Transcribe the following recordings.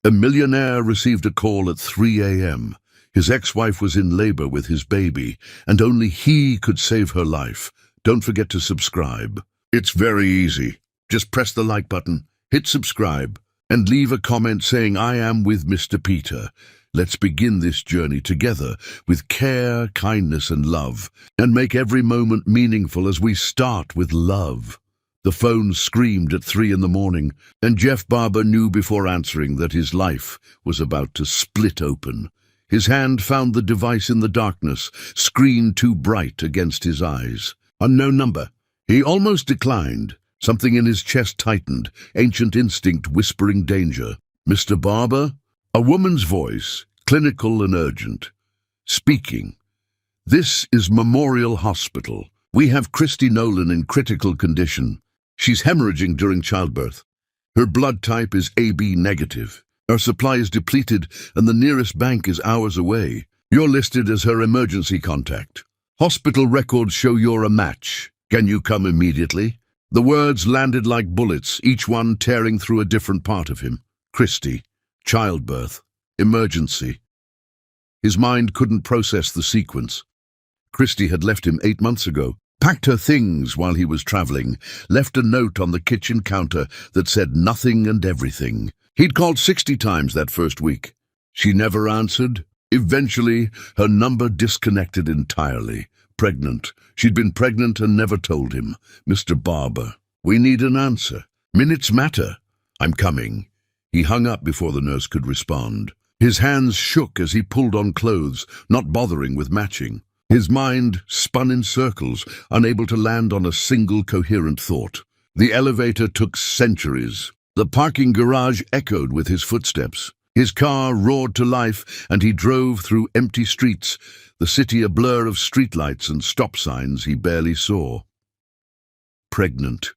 A millionaire received a call at 3 a.m. His ex-wife was in labor with his baby, and only he could save her life. Don't forget to subscribe. It's very easy. Just press the like button, hit subscribe, and leave a comment saying, "I am with Mr. Peter." Let's begin this journey together with care, kindness, and love, and make every moment meaningful as we start with love. The phone screamed at 3 in the morning, and Jeff Barber knew before answering that his life was about to split open. His hand found the device in the darkness, screen too bright against his eyes. Unknown number. He almost declined. Something in his chest tightened, ancient instinct whispering danger. "Mr. Barber?" A woman's voice, clinical and urgent. Speaking. "This is Memorial Hospital. We have Christy Nolan in critical condition. She's hemorrhaging during childbirth. Her blood type is AB negative. Our supply is depleted, and the nearest bank is hours away. You're listed as her emergency contact. Hospital records show you're a match. Can you come immediately?" The words landed like bullets, each one tearing through a different part of him. Christy, childbirth, emergency. His mind couldn't process the sequence. Christy had left him 8 months ago, packed her things while he was traveling, left a note on the kitchen counter that said nothing and everything. He'd called 60 times that first week. She never answered. Eventually, her number disconnected entirely. Pregnant. She'd been pregnant and never told him. "Mr. Barber, we need an answer. Minutes matter." "I'm coming." He hung up before the nurse could respond. His hands shook as he pulled on clothes, not bothering with matching. His mind spun in circles, unable to land on a single coherent thought. The elevator took centuries. The parking garage echoed with his footsteps. His car roared to life, and he drove through empty streets, the city a blur of streetlights and stop signs he barely saw. Pregnant.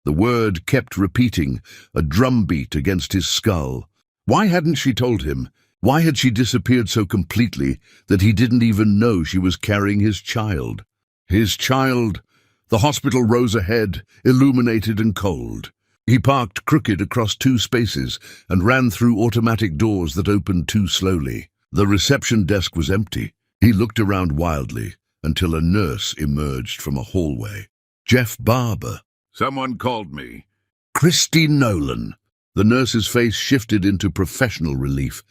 The word kept repeating, a drumbeat against his skull. Why hadn't she told him? Why had she disappeared so completely that he didn't even know she was carrying his child? His child! The hospital rose ahead, illuminated and cold. He parked crooked across 2 spaces and ran through automatic doors that opened too slowly. The reception desk was empty. He looked around wildly until a nurse emerged from a hallway. Jeff Barber. "Someone called me." "Christy Nolan." The nurse's face shifted into professional relief.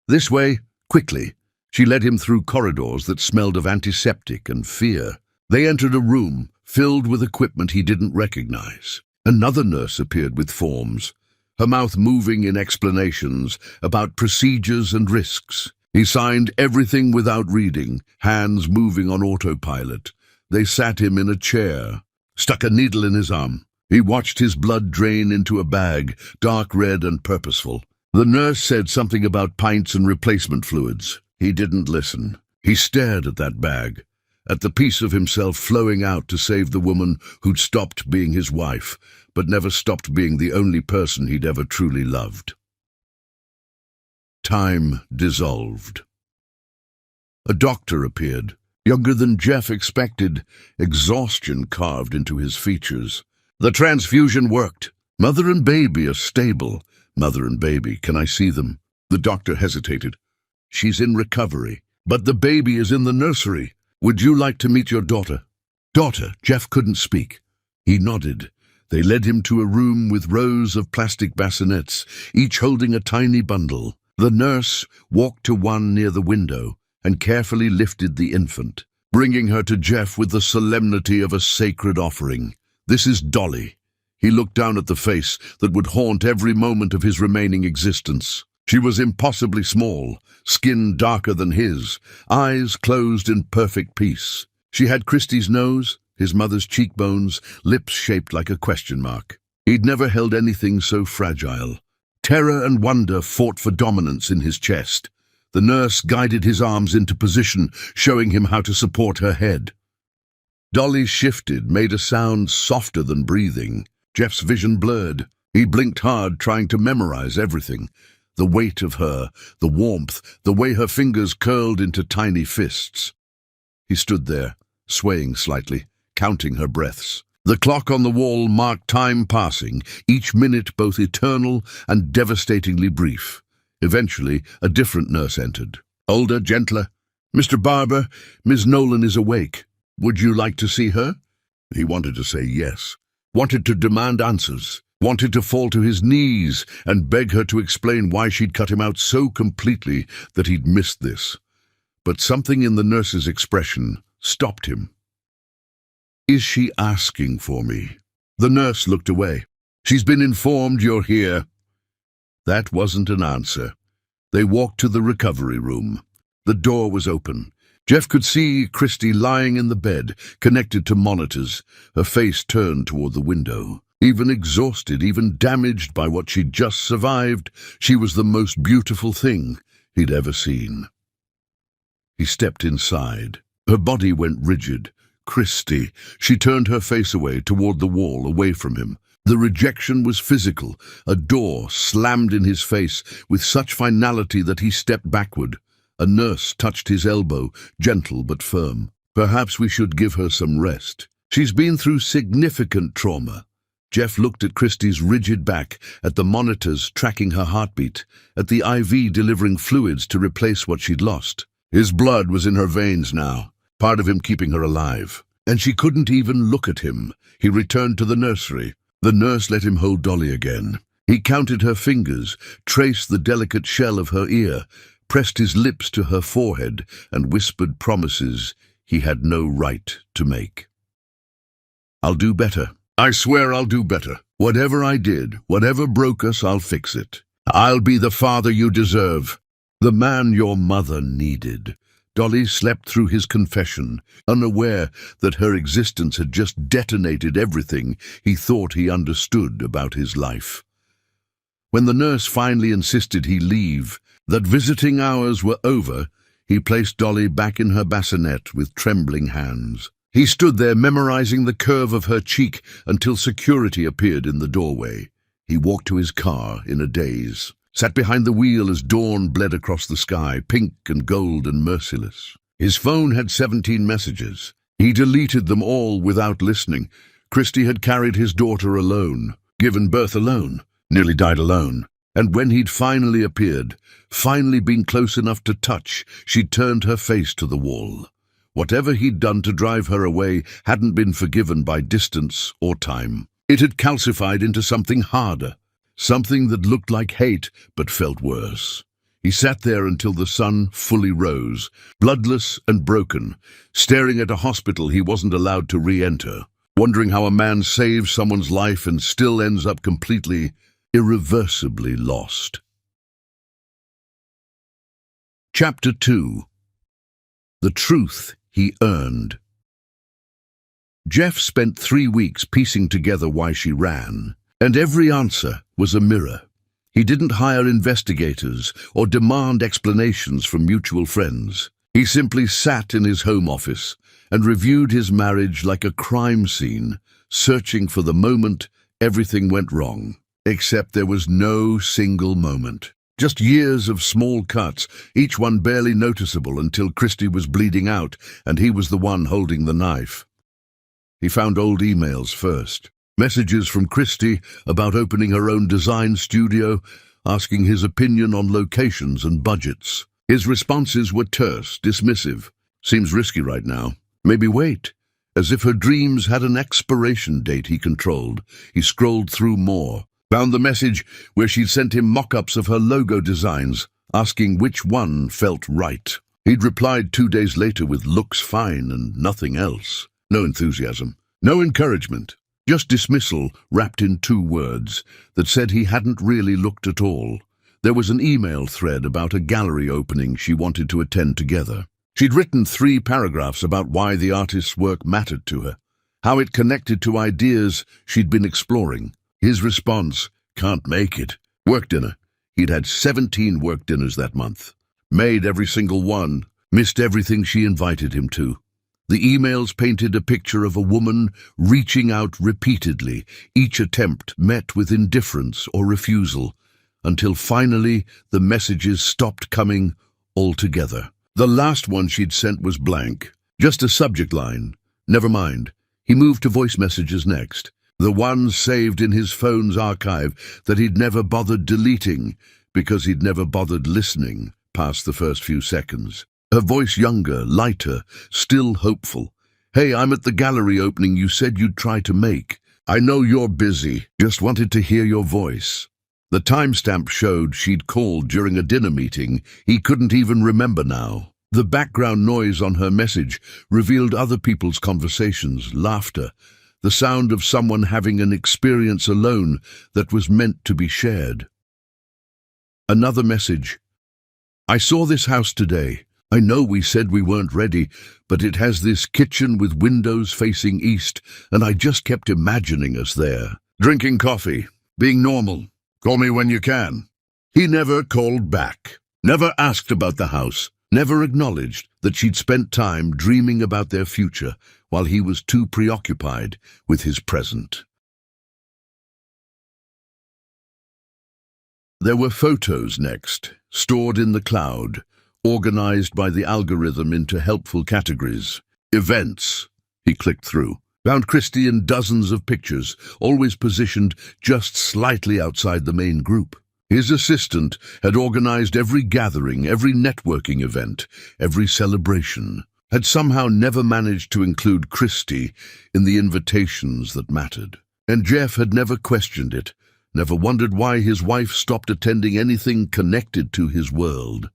"This way, quickly." She led him through corridors that smelled of antiseptic and fear. They entered a room filled with equipment he didn't recognize. Another nurse appeared with forms, her mouth moving in explanations about procedures and risks. He signed everything without reading, hands moving on autopilot. They sat him in a chair, stuck a needle in his arm. He watched his blood drain into a bag, dark red and purposeful. The nurse said something about pints and replacement fluids. He didn't listen. He stared at that bag, at the piece of himself flowing out to save the woman who'd stopped being his wife, but never stopped being the only person he'd ever truly loved. Time dissolved. A doctor appeared, younger than Jeff expected, exhaustion carved into his features. "The transfusion worked. Mother and baby are stable." "Mother and baby, can I see them?" The doctor hesitated. "She's in recovery, but the baby is in the nursery. Would you like to meet your daughter?" "Daughter?" Jeff couldn't speak. He nodded. They led him to a room with rows of plastic bassinets, each holding a tiny bundle. The nurse walked to one near the window and carefully lifted the infant, bringing her to Jeff with the solemnity of a sacred offering. "This is Dolly." He looked down at the face that would haunt every moment of his remaining existence. She was impossibly small, skin darker than his, eyes closed in perfect peace. She had Christy's nose, his mother's cheekbones, lips shaped like a question mark. He'd never held anything so fragile. Terror and wonder fought for dominance in his chest. The nurse guided his arms into position, showing him how to support her head. Dolly shifted, made a sound softer than breathing. Jeff's vision blurred. He blinked hard, trying to memorize everything. The weight of her, the warmth, the way her fingers curled into tiny fists. He stood there, swaying slightly, counting her breaths. The clock on the wall marked time passing, each minute both eternal and devastatingly brief. Eventually, a different nurse entered. Older, gentler. "Mr. Barber, Miss Nolan is awake. Would you like to see her?" He wanted to say yes, wanted to demand answers, wanted to fall to his knees and beg her to explain why she'd cut him out so completely that he'd missed this. But something in the nurse's expression stopped him. "Is she asking for me?" The nurse looked away. "She's been informed you're here." That wasn't an answer. They walked to the recovery room. The door was open. Jeff could see Christy lying in the bed, connected to monitors, her face turned toward the window. Even exhausted, even damaged by what she'd just survived, she was the most beautiful thing he'd ever seen. He stepped inside. Her body went rigid. Christy. She turned her face away, toward the wall, away from him. The rejection was physical. A door slammed in his face with such finality that he stepped backward. A nurse touched his elbow, gentle but firm. "Perhaps we should give her some rest. She's been through significant trauma." Jeff looked at Christy's rigid back, at the monitors tracking her heartbeat, at the IV delivering fluids to replace what she'd lost. His blood was in her veins now, part of him keeping her alive. And she couldn't even look at him. He returned to the nursery. The nurse let him hold Dolly again. He counted her fingers, traced the delicate shell of her ear, pressed his lips to her forehead, and whispered promises he had no right to make. "I'll do better. I swear I'll do better. Whatever I did, whatever broke us, I'll fix it. I'll be the father you deserve, the man your mother needed." Dolly slept through his confession, unaware that her existence had just detonated everything he thought he understood about his life. When the nurse finally insisted he leave, that visiting hours were over, he placed Dolly back in her bassinet with trembling hands. He stood there memorizing the curve of her cheek until security appeared in the doorway. He walked to his car in a daze, sat behind the wheel as dawn bled across the sky, pink and gold and merciless. His phone had 17 messages. He deleted them all without listening. Christy had carried his daughter alone, given birth alone, nearly died alone. And when he'd finally appeared, finally been close enough to touch, she'd turned her face to the wall. Whatever he'd done to drive her away hadn't been forgiven by distance or time. It had calcified into something harder, something that looked like hate but felt worse. He sat there until the sun fully rose, bloodless and broken, staring at a hospital he wasn't allowed to re-enter, wondering how a man saves someone's life and still ends up completely, irreversibly lost. Chapter 2. The Truth He Earned. Jeff spent 3 weeks piecing together why she ran, and every answer was a mirror. He didn't hire investigators or demand explanations from mutual friends. He simply sat in his home office and reviewed his marriage like a crime scene, searching for the moment everything went wrong. Except there was no single moment. Just years of small cuts, each one barely noticeable until Christy was bleeding out and he was the one holding the knife. He found old emails first. Messages from Christy about opening her own design studio, asking his opinion on locations and budgets. His responses were terse, dismissive. "Seems risky right now. Maybe wait." As if her dreams had an expiration date he controlled. He scrolled through more. Found the message where she'd sent him mock-ups of her logo designs, asking which one felt right. He'd replied 2 days later with "looks fine" and nothing else. No enthusiasm, no encouragement, just dismissal wrapped in 2 words that said he hadn't really looked at all. There was an email thread about a gallery opening she wanted to attend together. She'd written 3 paragraphs about why the artist's work mattered to her, how it connected to ideas she'd been exploring. His response, "Can't make it." Work dinner. He'd had 17 work dinners that month. Made every single one. Missed everything she invited him to. The emails painted a picture of a woman reaching out repeatedly, each attempt met with indifference or refusal, until finally the messages stopped coming altogether. The last one she'd sent was blank. Just a subject line. Never mind. He moved to voice messages next, the ones saved in his phone's archive that he'd never bothered deleting because he'd never bothered listening past the first few seconds. Her voice younger, lighter, still hopeful. "Hey, I'm at the gallery opening you said you'd try to make. I know you're busy. Just wanted to hear your voice." The timestamp showed she'd called during a dinner meeting he couldn't even remember now. The background noise on her message revealed other people's conversations, laughter, the sound of someone having an experience alone that was meant to be shared. Another message. "I saw this house today. I know we said we weren't ready, but it has this kitchen with windows facing east, and I just kept imagining us there. Drinking coffee, being normal. Call me when you can." He never called back, never asked about the house, never acknowledged that she'd spent time dreaming about their future while he was too preoccupied with his present. There were photos next, stored in the cloud, organized by the algorithm into helpful categories. Events. He clicked through, found Christie in dozens of pictures, always positioned just slightly outside the main group. His assistant had organized every gathering, every networking event, every celebration, had somehow never managed to include Christie in the invitations that mattered. And Jeff had never questioned it, never wondered why his wife stopped attending anything connected to his world.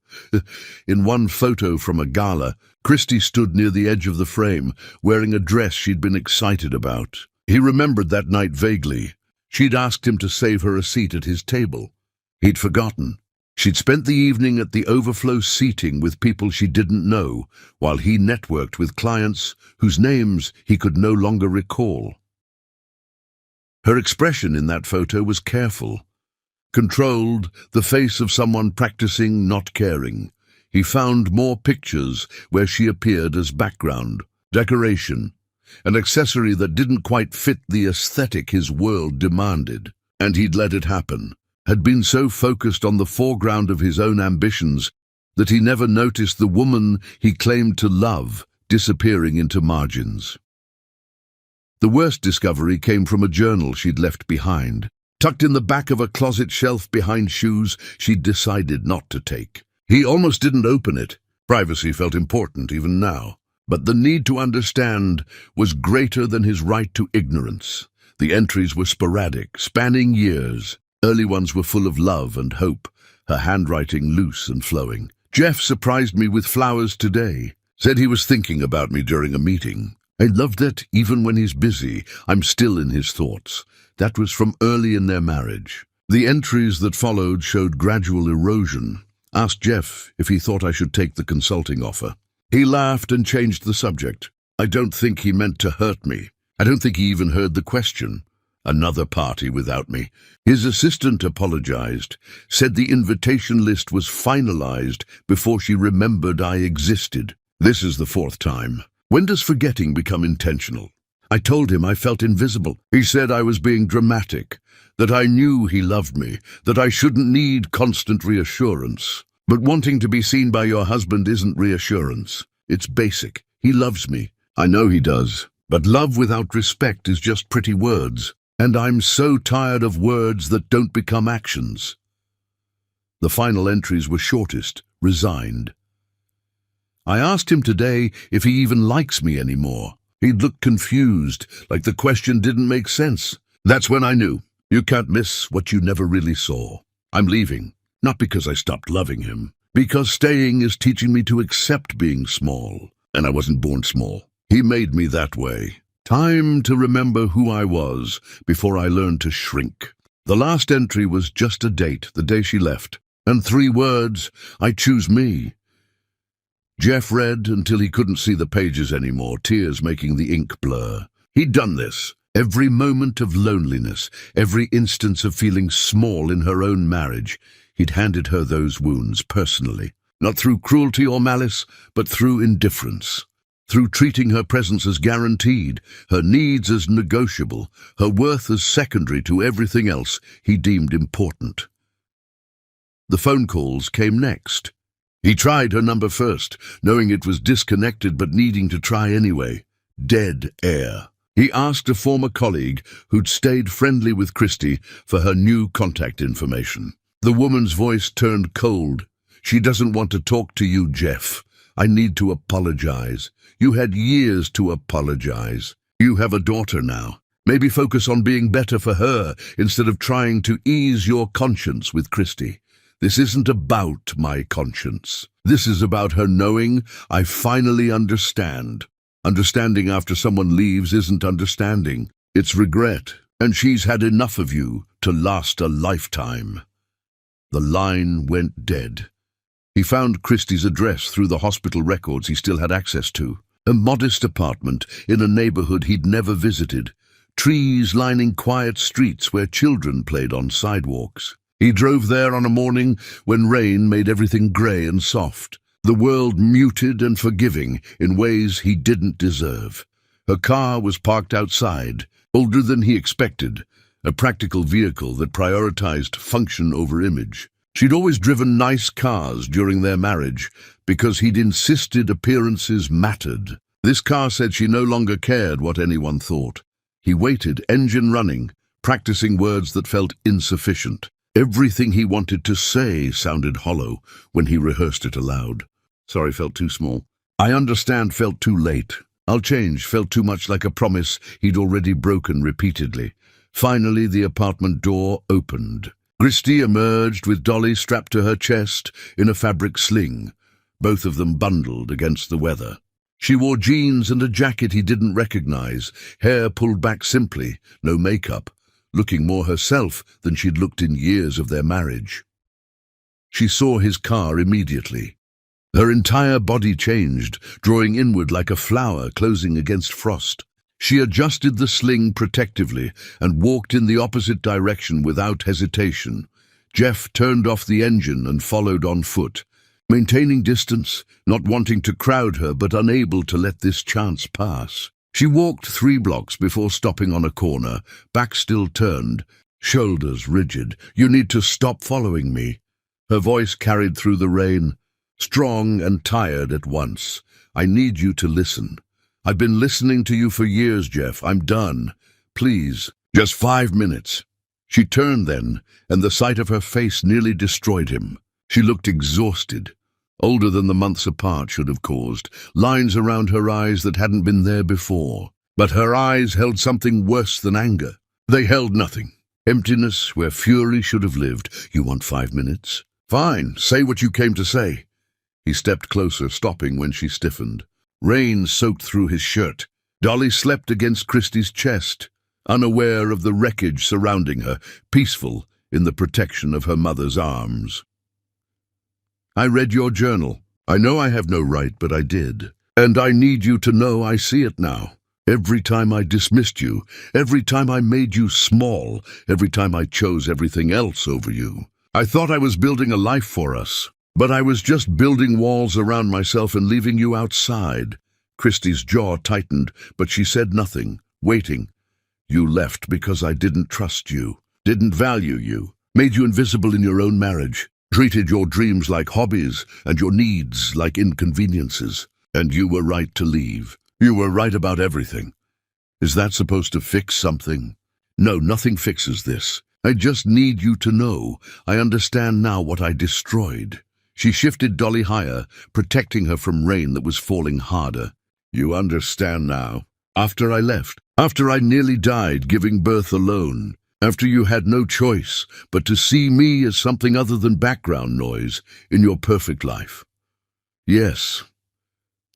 In one photo from a gala, Christie stood near the edge of the frame, wearing a dress she'd been excited about. He remembered that night vaguely. She'd asked him to save her a seat at his table. He'd forgotten. She'd spent the evening at the overflow seating with people she didn't know, while he networked with clients whose names he could no longer recall. Her expression in that photo was careful, controlled, the face of someone practicing not caring. He found more pictures where she appeared as background, decoration, an accessory that didn't quite fit the aesthetic his world demanded. And he'd let it happen, had been so focused on the foreground of his own ambitions that he never noticed the woman he claimed to love disappearing into margins. The worst discovery came from a journal she'd left behind, tucked in the back of a closet shelf behind shoes she'd decided not to take. He almost didn't open it. Privacy felt important even now, but the need to understand was greater than his right to ignorance. The entries were sporadic, spanning years. Early ones were full of love and hope, her handwriting loose and flowing. "Jeff surprised me with flowers today. Said he was thinking about me during a meeting. I love that even when he's busy, I'm still in his thoughts." That was from early in their marriage. The entries that followed showed gradual erosion. Asked Jeff if he thought I should take the consulting offer. He laughed and changed the subject. "I don't think he meant to hurt me. I don't think he even heard the question." Another party without me. His assistant apologized, said the invitation list was finalized before she remembered I existed. This is the fourth time. When does forgetting become intentional? I told him I felt invisible. He said I was being dramatic, that I knew he loved me, that I shouldn't need constant reassurance. But wanting to be seen by your husband isn't reassurance. It's basic. He loves me. I know he does. But love without respect is just pretty words. And I'm so tired of words that don't become actions. The final entries were shortest, resigned. I asked him today if he even likes me anymore. He'd looked confused, like the question didn't make sense. That's when I knew. You can't miss what you never really saw. I'm leaving, not because I stopped loving him, because staying is teaching me to accept being small. And I wasn't born small. He made me that way. Time to remember who I was before I learned to shrink. The last entry was just a date, the day she left, and 3 words, I choose me. Jeff read until he couldn't see the pages anymore, tears making the ink blur. He'd done this. Every moment of loneliness, every instance of feeling small in her own marriage, he'd handed her those wounds personally, not through cruelty or malice, but through indifference. Through treating her presence as guaranteed, her needs as negotiable, her worth as secondary to everything else he deemed important. The phone calls came next. He tried her number first, knowing it was disconnected but needing to try anyway. Dead air. He asked a former colleague who'd stayed friendly with Christie for her new contact information. The woman's voice turned cold. "She doesn't want to talk to you, Jeff. I need to apologize. You had years to apologize. You have a daughter now. Maybe focus on being better for her instead of trying to ease your conscience with Christie. This isn't about my conscience. This is about her knowing I finally understand. Understanding after someone leaves isn't understanding. It's regret, and she's had enough of you to last a lifetime." The line went dead. He found Christie's address through the hospital records he still had access to. A modest apartment in a neighborhood he'd never visited. Trees lining quiet streets where children played on sidewalks. He drove there on a morning when rain made everything grey and soft. The world muted and forgiving in ways he didn't deserve. Her car was parked outside, older than he expected, a practical vehicle that prioritized function over image. She'd always driven nice cars during their marriage because he'd insisted appearances mattered. This car said she no longer cared what anyone thought. He waited, engine running, practicing words that felt insufficient. Everything he wanted to say sounded hollow when he rehearsed it aloud. "Sorry, felt too small. I understand, felt too late. I'll change, felt too much like a promise he'd already broken repeatedly." Finally, the apartment door opened. Christie emerged with Dolly strapped to her chest in a fabric sling, both of them bundled against the weather. She wore jeans and a jacket he didn't recognize, hair pulled back simply, no makeup, looking more herself than she'd looked in years of their marriage. She saw his car immediately. Her entire body changed, drawing inward like a flower closing against frost. She adjusted the sling protectively and walked in the opposite direction without hesitation. Jeff turned off the engine and followed on foot, maintaining distance, not wanting to crowd her but unable to let this chance pass. She walked 3 blocks before stopping on a corner, back still turned, shoulders rigid. "You need to stop following me." Her voice carried through the rain, strong and tired at once. "I need you to listen. I've been listening to you for years, Jeff. I'm done. Please, just 5 minutes." She turned then, and the sight of her face nearly destroyed him. She looked exhausted, older than the months apart should have caused, lines around her eyes that hadn't been there before. But her eyes held something worse than anger. They held nothing. Emptiness where fury should have lived. "You want 5 minutes? Fine, say what you came to say." He stepped closer, stopping when she stiffened. Rain soaked through his shirt. Dolly slept against Christie's chest, unaware of the wreckage surrounding her, peaceful in the protection of her mother's arms. "I read your journal. I know I have no right, but I did. And I need you to know I see it now. Every time I dismissed you, every time I made you small, every time I chose everything else over you. I thought I was building a life for us. But I was just building walls around myself and leaving you outside." Christie's jaw tightened, but she said nothing, waiting. "You left because I didn't trust you, didn't value you, made you invisible in your own marriage, treated your dreams like hobbies and your needs like inconveniences. And you were right to leave. You were right about everything. Is that supposed to fix something? No, nothing fixes this. I just need you to know I understand now what I destroyed." She shifted Dolly higher, protecting her from rain that was falling harder. "You understand now. After I left, after I nearly died giving birth alone, after you had no choice but to see me as something other than background noise in your perfect life. Yes,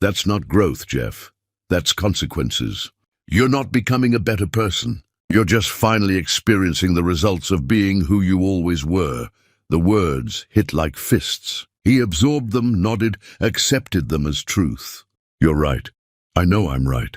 that's not growth, Jeff. That's consequences. You're not becoming a better person. You're just finally experiencing the results of being who you always were." The words hit like fists. He absorbed them, nodded, accepted them as truth. "You're right. I know I'm right.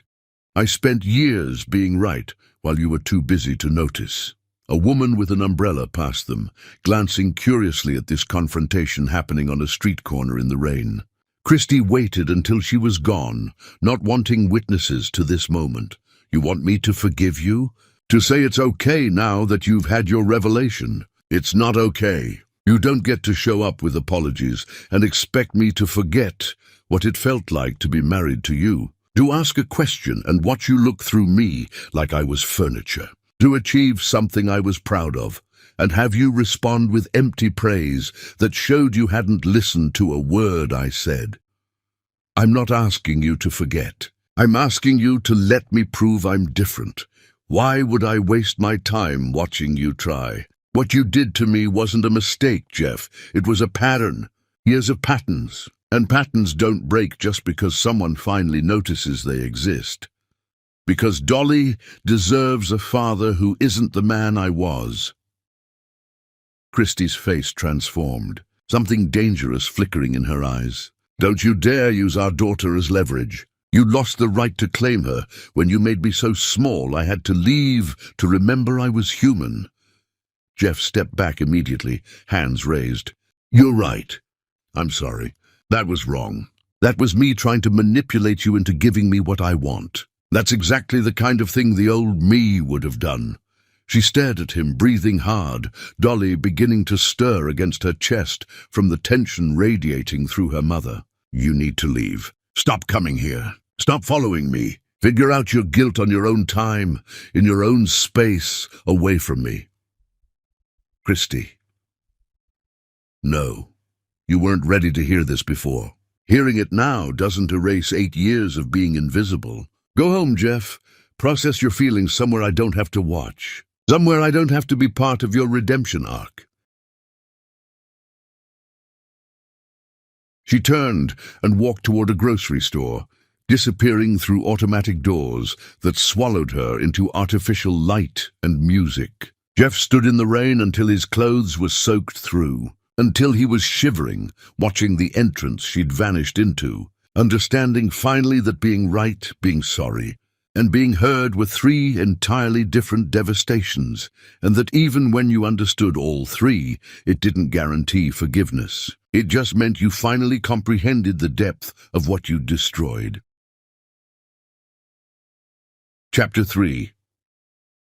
I spent years being right while you were too busy to notice." A woman with an umbrella passed them, glancing curiously at this confrontation happening on a street corner in the rain. Christie waited until she was gone, not wanting witnesses to this moment. "You want me to forgive you? To say it's okay now that you've had your revelation? It's not okay. You don't get to show up with apologies and expect me to forget what it felt like to be married to you. To ask a question and watch you look through me like I was furniture. To achieve something I was proud of, and have you respond with empty praise that showed you hadn't listened to a word I said. I'm not asking you to forget. I'm asking you to let me prove I'm different. Why would I waste my time watching you try? What you did to me wasn't a mistake, Jeff. It was a pattern. Years of patterns. And patterns don't break just because someone finally notices they exist. Because Dolly deserves a father who isn't the man I was. Christie's face transformed, something dangerous flickering in her eyes. Don't you dare use our daughter as leverage. You lost the right to claim her when you made me so small I had to leave to remember I was human. Jeff stepped back immediately, hands raised. You're right. I'm sorry. That was wrong. That was me trying to manipulate you into giving me what I want. That's exactly the kind of thing the old me would have done. She stared at him, breathing hard, Dolly beginning to stir against her chest from the tension radiating through her mother. You need to leave. Stop coming here. Stop following me. Figure out your guilt on your own time, in your own space, away from me. Christie. No. You weren't ready to hear this before. Hearing it now doesn't erase 8 years of being invisible. Go home, Jeff. Process your feelings somewhere I don't have to watch. Somewhere I don't have to be part of your redemption arc. She turned and walked toward a grocery store, disappearing through automatic doors that swallowed her into artificial light and music. Jeff stood in the rain until his clothes were soaked through, until he was shivering, watching the entrance she'd vanished into, understanding finally that being right, being sorry, and being heard were 3 entirely different devastations, and that even when you understood all 3, it didn't guarantee forgiveness. It just meant you finally comprehended the depth of what you'd destroyed. Chapter 3.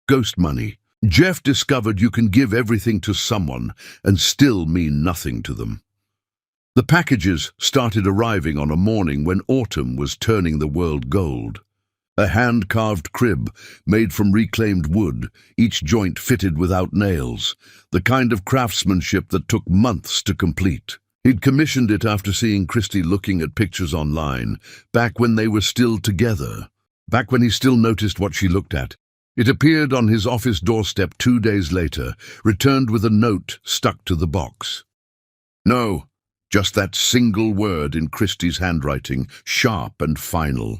Ghost Money. Jeff discovered you can give everything to someone and still mean nothing to them. The packages started arriving on a morning when autumn was turning the world gold. A hand-carved crib made from reclaimed wood, each joint fitted without nails, the kind of craftsmanship that took months to complete. He'd commissioned it after seeing Christie looking at pictures online, back when they were still together, back when he still noticed what she looked at. It appeared on his office doorstep 2 days later, returned with a note stuck to the box. No, just that single word in Christie's handwriting, sharp and final.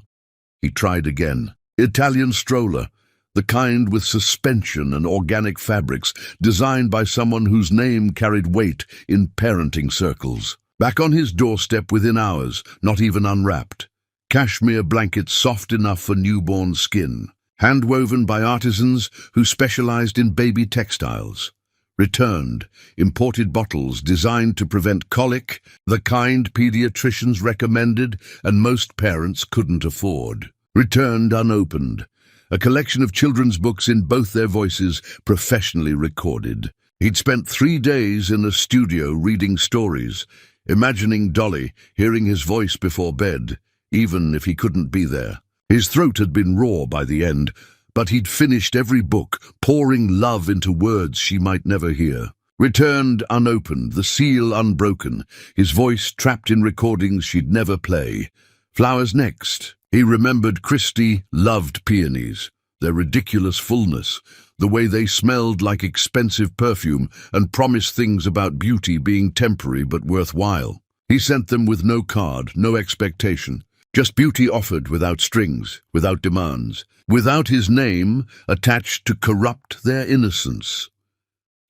He tried again. Italian stroller, the kind with suspension and organic fabrics, designed by someone whose name carried weight in parenting circles. Back on his doorstep within hours, not even unwrapped. Cashmere blankets soft enough for newborn skin. Hand-woven by artisans who specialized in baby textiles. Returned, imported bottles designed to prevent colic, the kind pediatricians recommended and most parents couldn't afford. Returned unopened, a collection of children's books in both their voices, professionally recorded. He'd spent 3 days in a studio reading stories, imagining Dolly, hearing his voice before bed, even if he couldn't be there. His throat had been raw by the end, but he'd finished every book, pouring love into words she might never hear. Returned unopened, the seal unbroken, his voice trapped in recordings she'd never play. Flowers next. He remembered Christie loved peonies, their ridiculous fullness, the way they smelled like expensive perfume and promised things about beauty being temporary but worthwhile. He sent them with no card, no expectation. Just beauty offered without strings, without demands, without his name attached to corrupt their innocence.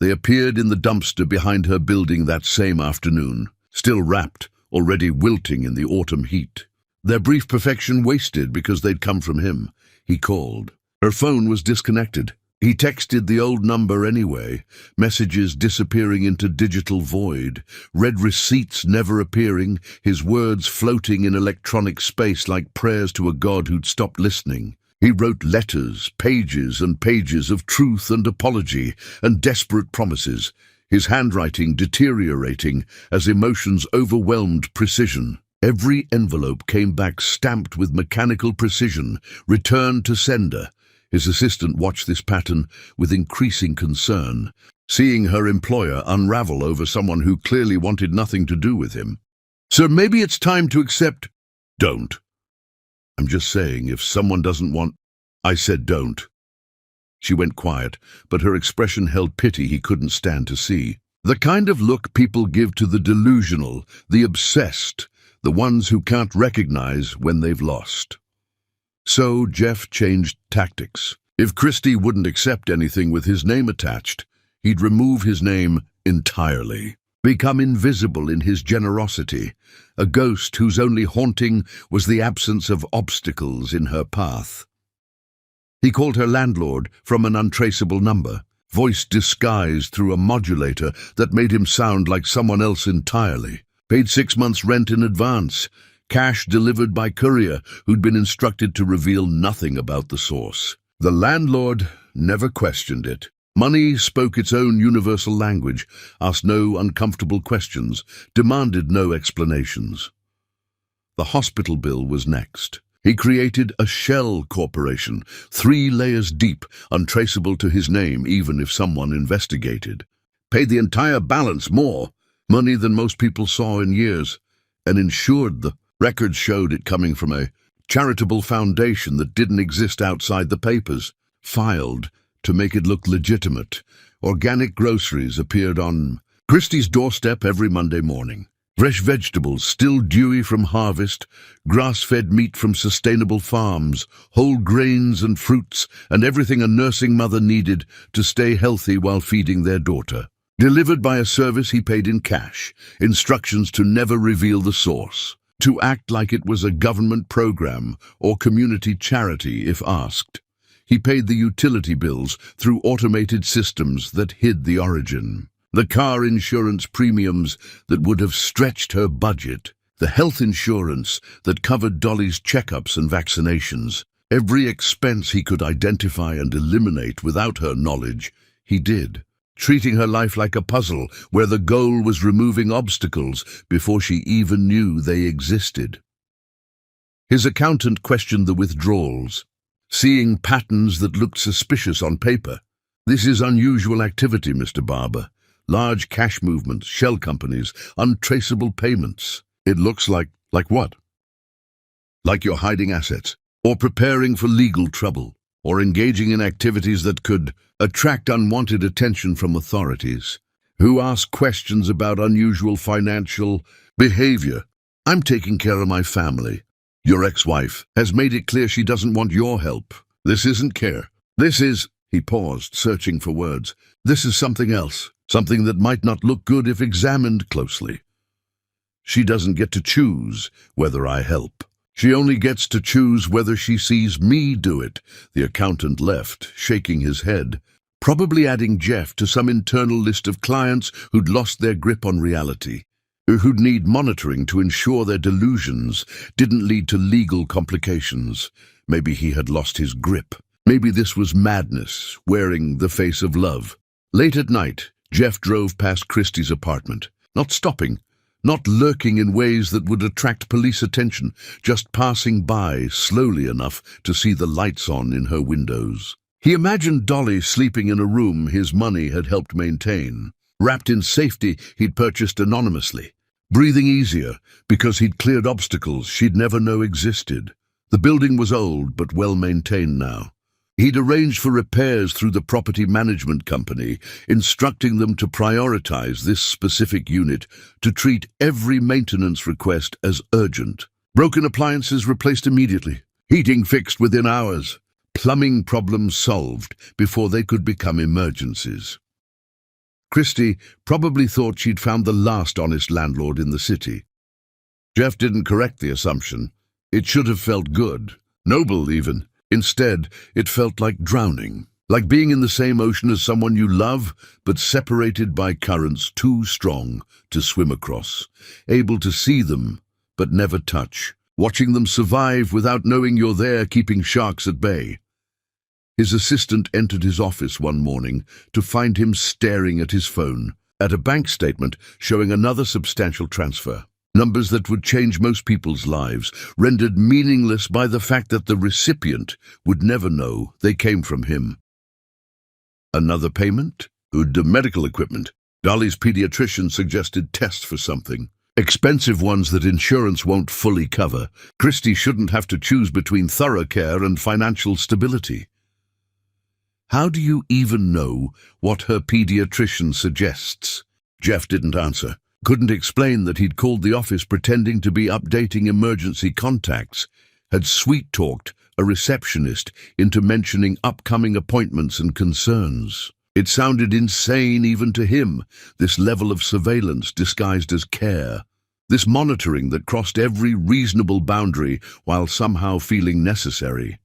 They appeared in the dumpster behind her building that same afternoon, still wrapped, already wilting in the autumn heat. Their brief perfection wasted because they'd come from him. He called. Her phone was disconnected. He texted the old number anyway, messages disappearing into digital void, read receipts never appearing, his words floating in electronic space like prayers to a god who'd stopped listening. He wrote letters, pages and pages of truth and apology and desperate promises, his handwriting deteriorating as emotions overwhelmed precision. Every envelope came back stamped with mechanical precision, returned to sender. His assistant watched this pattern with increasing concern, seeing her employer unravel over someone who clearly wanted nothing to do with him. "Sir, maybe it's time to accept—" "Don't. I'm just saying, if someone doesn't want—" "I said don't." She went quiet, but her expression held pity he couldn't stand to see. The kind of look people give to the delusional, the obsessed, the ones who can't recognize when they've lost. So Jeff changed tactics. If Christie wouldn't accept anything with his name attached, he'd remove his name entirely, become invisible in his generosity, a ghost whose only haunting was the absence of obstacles in her path. He called her landlord from an untraceable number, voice disguised through a modulator that made him sound like someone else entirely. Paid 6 months' rent in advance, cash delivered by courier who'd been instructed to reveal nothing about the source. The landlord never questioned it. Money spoke its own universal language, asked no uncomfortable questions, demanded no explanations. The hospital bill was next. He created a shell corporation, 3 layers deep, untraceable to his name even if someone investigated. Paid the entire balance, more money than most people saw in years, and insured the records showed it coming from a charitable foundation that didn't exist outside the papers. Filed to make it look legitimate. Organic groceries appeared on Christie's doorstep every Monday morning. Fresh vegetables, still dewy from harvest, grass-fed meat from sustainable farms, whole grains and fruits, and everything a nursing mother needed to stay healthy while feeding their daughter. Delivered by a service he paid in cash, instructions to never reveal the source, to act like it was a government program or community charity if asked. He paid the utility bills through automated systems that hid the origin. The car insurance premiums that would have stretched her budget. The health insurance that covered Dolly's checkups and vaccinations. Every expense he could identify and eliminate without her knowledge, he did. Treating her life like a puzzle where the goal was removing obstacles before she even knew they existed. His accountant questioned the withdrawals, seeing patterns that looked suspicious on paper. "This is unusual activity, Mr. Barber. Large cash movements, shell companies, untraceable payments. It looks like what? Like you're hiding assets, or preparing for legal trouble, or engaging in activities that could attract unwanted attention from authorities. Who ask questions about unusual financial behavior? I'm taking care of my family. Your ex-wife has made it clear she doesn't want your help. This isn't care. This is—" he paused, searching for words. "This is something else. Something that might not look good if examined closely. She doesn't get to choose whether I help. She only gets to choose whether she sees me do it." The accountant left, shaking his head, probably adding Jeff to some internal list of clients who'd lost their grip on reality, who'd need monitoring to ensure their delusions didn't lead to legal complications. Maybe he had lost his grip. Maybe this was madness, wearing the face of love. Late at night, Jeff drove past Christie's apartment, not stopping, not lurking in ways that would attract police attention, just passing by slowly enough to see the lights on in her windows. He imagined Dolly sleeping in a room his money had helped maintain, wrapped in safety he'd purchased anonymously, breathing easier because he'd cleared obstacles she'd never know existed. The building was old but well-maintained now. He'd arranged for repairs through the property management company, instructing them to prioritize this specific unit, to treat every maintenance request as urgent. Broken appliances replaced immediately, heating fixed within hours, plumbing problems solved before they could become emergencies. Christie probably thought she'd found the last honest landlord in the city. Jeff didn't correct the assumption. It should have felt good, noble even. Instead, it felt like drowning, like being in the same ocean as someone you love, but separated by currents too strong to swim across, able to see them, but never touch, watching them survive without knowing you're there, keeping sharks at bay. His assistant entered his office one morning to find him staring at his phone, at a bank statement showing another substantial transfer. Numbers that would change most people's lives, rendered meaningless by the fact that the recipient would never know they came from him. Another payment? Good medical equipment. Dolly's pediatrician suggested tests for something. Expensive ones that insurance won't fully cover. Christy shouldn't have to choose between thorough care and financial stability. How do you even know what her pediatrician suggests? Jeff didn't answer. Couldn't explain that he'd called the office pretending to be updating emergency contacts, had sweet-talked a receptionist into mentioning upcoming appointments and concerns. It sounded insane even to him, this level of surveillance disguised as care, this monitoring that crossed every reasonable boundary while somehow feeling necessary.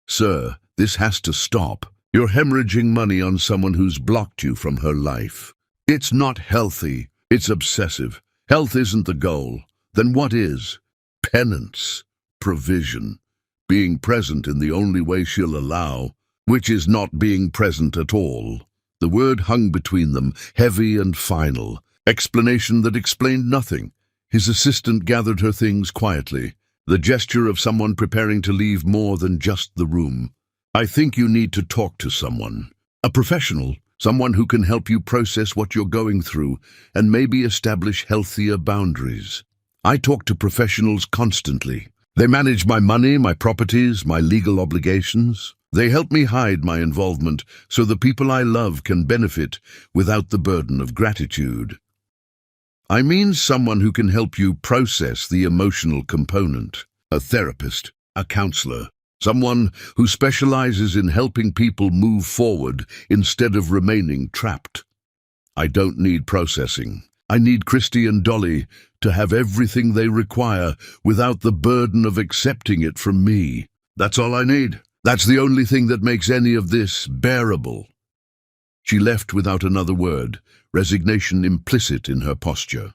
Sir, this has to stop. You're hemorrhaging money on someone who's blocked you from her life. It's not healthy. It's obsessive. Health isn't the goal. Then what is? Penance. Provision. Being present in the only way she'll allow, which is not being present at all. The word hung between them, heavy and final. Explanation that explained nothing. His assistant gathered her things quietly, the gesture of someone preparing to leave more than just the room. I think you need to talk to someone. A professional. Someone who can help you process what you're going through and maybe establish healthier boundaries. I talk to professionals constantly. They manage my money, my properties, my legal obligations. They help me hide my involvement so the people I love can benefit without the burden of gratitude. I mean someone who can help you process the emotional component. A therapist, a counselor. Someone who specializes in helping people move forward instead of remaining trapped. I don't need processing. I need Christy and Dolly to have everything they require without the burden of accepting it from me. That's all I need. That's the only thing that makes any of this bearable. She left without another word, resignation implicit in her posture.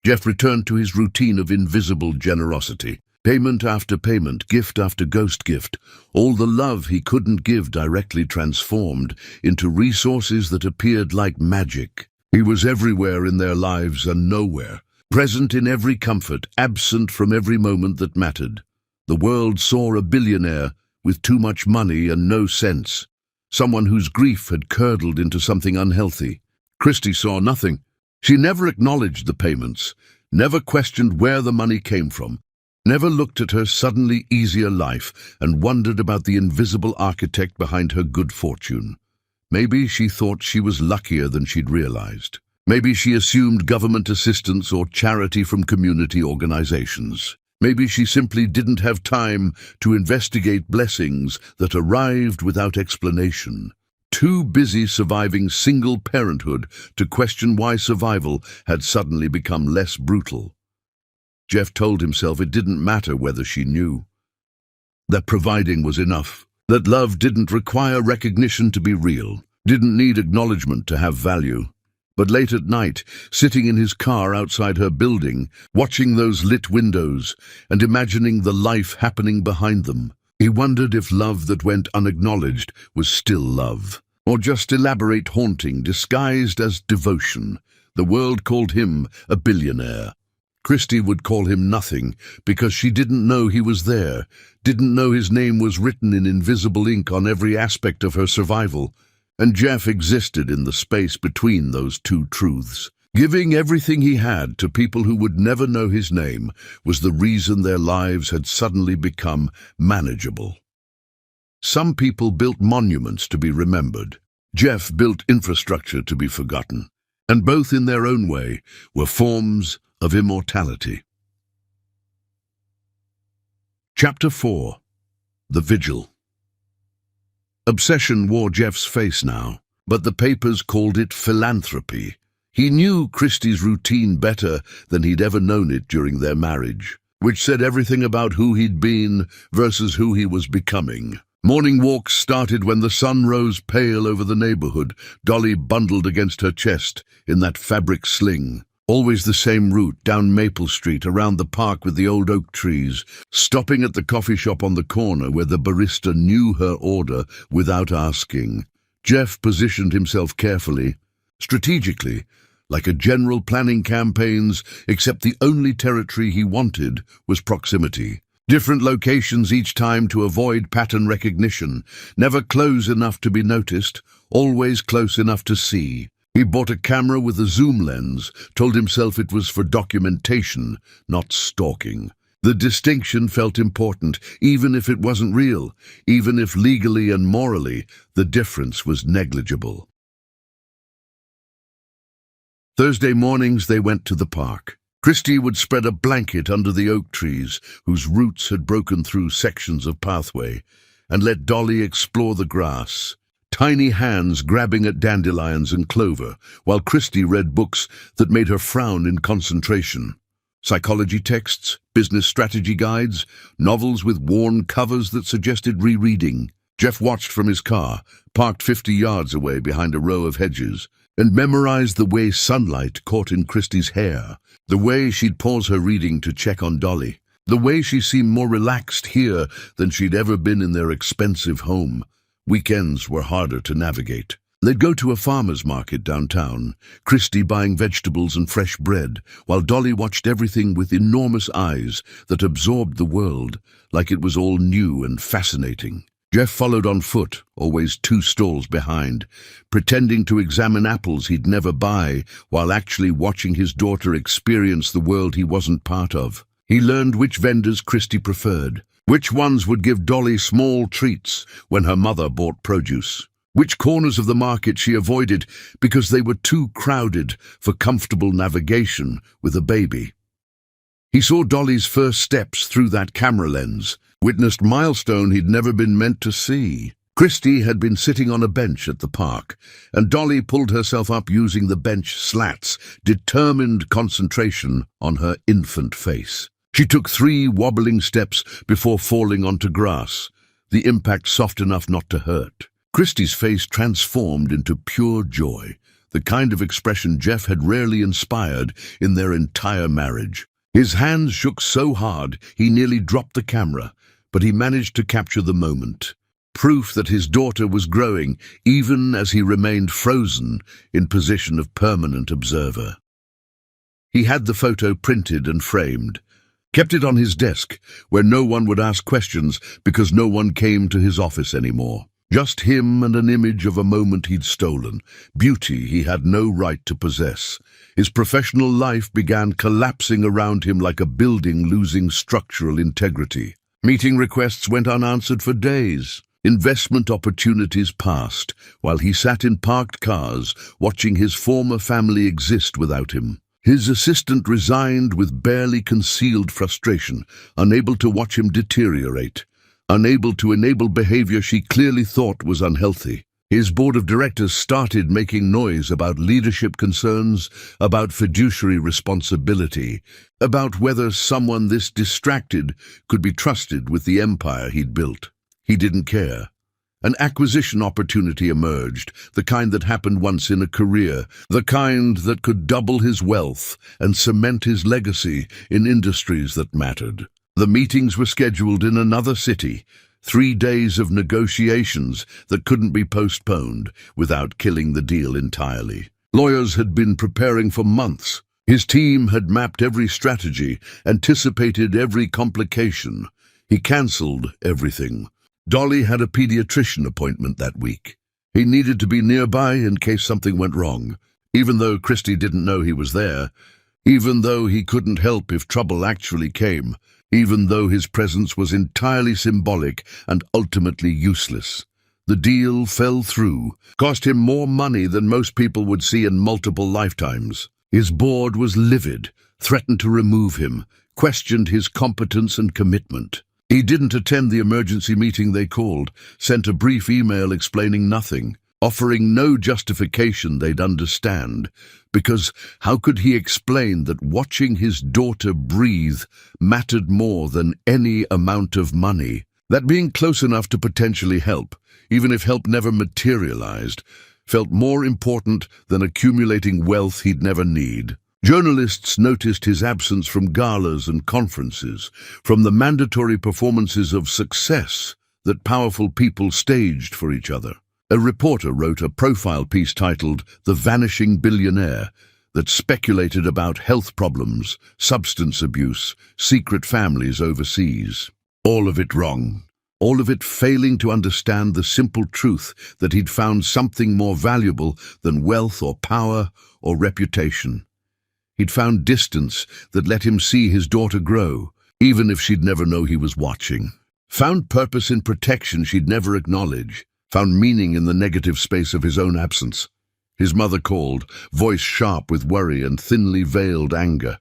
Jeff returned to his routine of invisible generosity. Payment after payment, gift after ghost gift, all the love he couldn't give directly transformed into resources that appeared like magic. He was everywhere in their lives and nowhere, present in every comfort, absent from every moment that mattered. The world saw a billionaire with too much money and no sense, someone whose grief had curdled into something unhealthy. Christy saw nothing. She never acknowledged the payments, never questioned where the money came from, never looked at her suddenly easier life and wondered about the invisible architect behind her good fortune. Maybe she thought she was luckier than she'd realized. Maybe she assumed government assistance or charity from community organizations. Maybe she simply didn't have time to investigate blessings that arrived without explanation. Too busy surviving single parenthood to question why survival had suddenly become less brutal. Jeff told himself it didn't matter whether she knew. That providing was enough. That love didn't require recognition to be real, didn't need acknowledgement to have value. But late at night, sitting in his car outside her building, watching those lit windows and imagining the life happening behind them, he wondered if love that went unacknowledged was still love, or just elaborate haunting disguised as devotion. The world called him a billionaire. Christy would call him nothing because she didn't know he was there, didn't know his name was written in invisible ink on every aspect of her survival. And Jeff existed in the space between those two truths. Giving everything he had to people who would never know his name was the reason their lives had suddenly become manageable. Some people built monuments to be remembered. Jeff built infrastructure to be forgotten. And both in their own way were forms of immortality. Chapter 4. The Vigil. Obsession wore Jeff's face now, but the papers called it philanthropy. He knew Christie's routine better than he'd ever known it during their marriage, which said everything about who he'd been versus who he was becoming. Morning walks started when the sun rose pale over the neighborhood, Dolly bundled against her chest in that fabric sling. Always the same route, down Maple Street, around the park with the old oak trees, stopping at the coffee shop on the corner where the barista knew her order without asking. Jeff positioned himself carefully, strategically, like a general planning campaigns, except the only territory he wanted was proximity. Different locations each time to avoid pattern recognition, never close enough to be noticed, always close enough to see. He bought a camera with a zoom lens, told himself it was for documentation, not stalking. The distinction felt important, even if it wasn't real, even if legally and morally the difference was negligible. Thursday mornings they went to the park. Christy would spread a blanket under the oak trees, whose roots had broken through sections of pathway, and let Dolly explore the grass, tiny hands grabbing at dandelions and clover, while Christy read books that made her frown in concentration. Psychology texts, business strategy guides, novels with worn covers that suggested rereading. Jeff watched from his car, parked 50 yards away behind a row of hedges, and memorized the way sunlight caught in Christy's hair, the way she'd pause her reading to check on Dolly, the way she seemed more relaxed here than she'd ever been in their expensive home. Weekends were harder to navigate. They'd go to a farmer's market downtown, Christy buying vegetables and fresh bread, while Dolly watched everything with enormous eyes that absorbed the world like it was all new and fascinating. Jeff followed on foot, always 2 stalls behind, pretending to examine apples he'd never buy while actually watching his daughter experience the world he wasn't part of. He learned which vendors Christy preferred, which ones would give Dolly small treats when her mother bought produce, which corners of the market she avoided because they were too crowded for comfortable navigation with a baby. He saw Dolly's first steps through that camera lens, witnessed milestone he'd never been meant to see. Christy had been sitting on a bench at the park, and Dolly pulled herself up using the bench slats, determined concentration on her infant face. She took 3 wobbling steps before falling onto grass, the impact soft enough not to hurt. Christy's face transformed into pure joy, the kind of expression Jeff had rarely inspired in their entire marriage. His hands shook so hard he nearly dropped the camera, but he managed to capture the moment. Proof that his daughter was growing, even as he remained frozen in position of permanent observer. He had the photo printed and framed, kept it on his desk, where no one would ask questions because no one came to his office anymore. Just him and an image of a moment he'd stolen, beauty he had no right to possess. His professional life began collapsing around him like a building losing structural integrity. Meeting requests went unanswered for days. Investment opportunities passed, while he sat in parked cars, watching his former family exist without him. His assistant resigned with barely concealed frustration, unable to watch him deteriorate, unable to enable behavior she clearly thought was unhealthy. His board of directors started making noise about leadership concerns, about fiduciary responsibility, about whether someone this distracted could be trusted with the empire he'd built. He didn't care. An acquisition opportunity emerged, the kind that happened once in a career, the kind that could double his wealth and cement his legacy in industries that mattered. The meetings were scheduled in another city, 3 days of negotiations that couldn't be postponed without killing the deal entirely. Lawyers had been preparing for months. His team had mapped every strategy, anticipated every complication. He cancelled everything. Dolly had a pediatrician appointment that week. He needed to be nearby in case something went wrong, even though Christy didn't know he was there, even though he couldn't help if trouble actually came, even though his presence was entirely symbolic and ultimately useless. The deal fell through, cost him more money than most people would see in multiple lifetimes. His board was livid, threatened to remove him, questioned his competence and commitment. He didn't attend the emergency meeting they called, sent a brief email explaining nothing, offering no justification they'd understand, because how could he explain that watching his daughter breathe mattered more than any amount of money? That being close enough to potentially help, even if help never materialized, felt more important than accumulating wealth he'd never need. Journalists noticed his absence from galas and conferences, from the mandatory performances of success that powerful people staged for each other. A reporter wrote a profile piece titled "The Vanishing Billionaire" that speculated about health problems, substance abuse, secret families overseas. All of it wrong. All of it failing to understand the simple truth that he'd found something more valuable than wealth or power or reputation. He'd found distance that let him see his daughter grow, even if she'd never know he was watching. Found purpose in protection she'd never acknowledge. Found meaning in the negative space of his own absence. His mother called, voice sharp with worry and thinly veiled anger.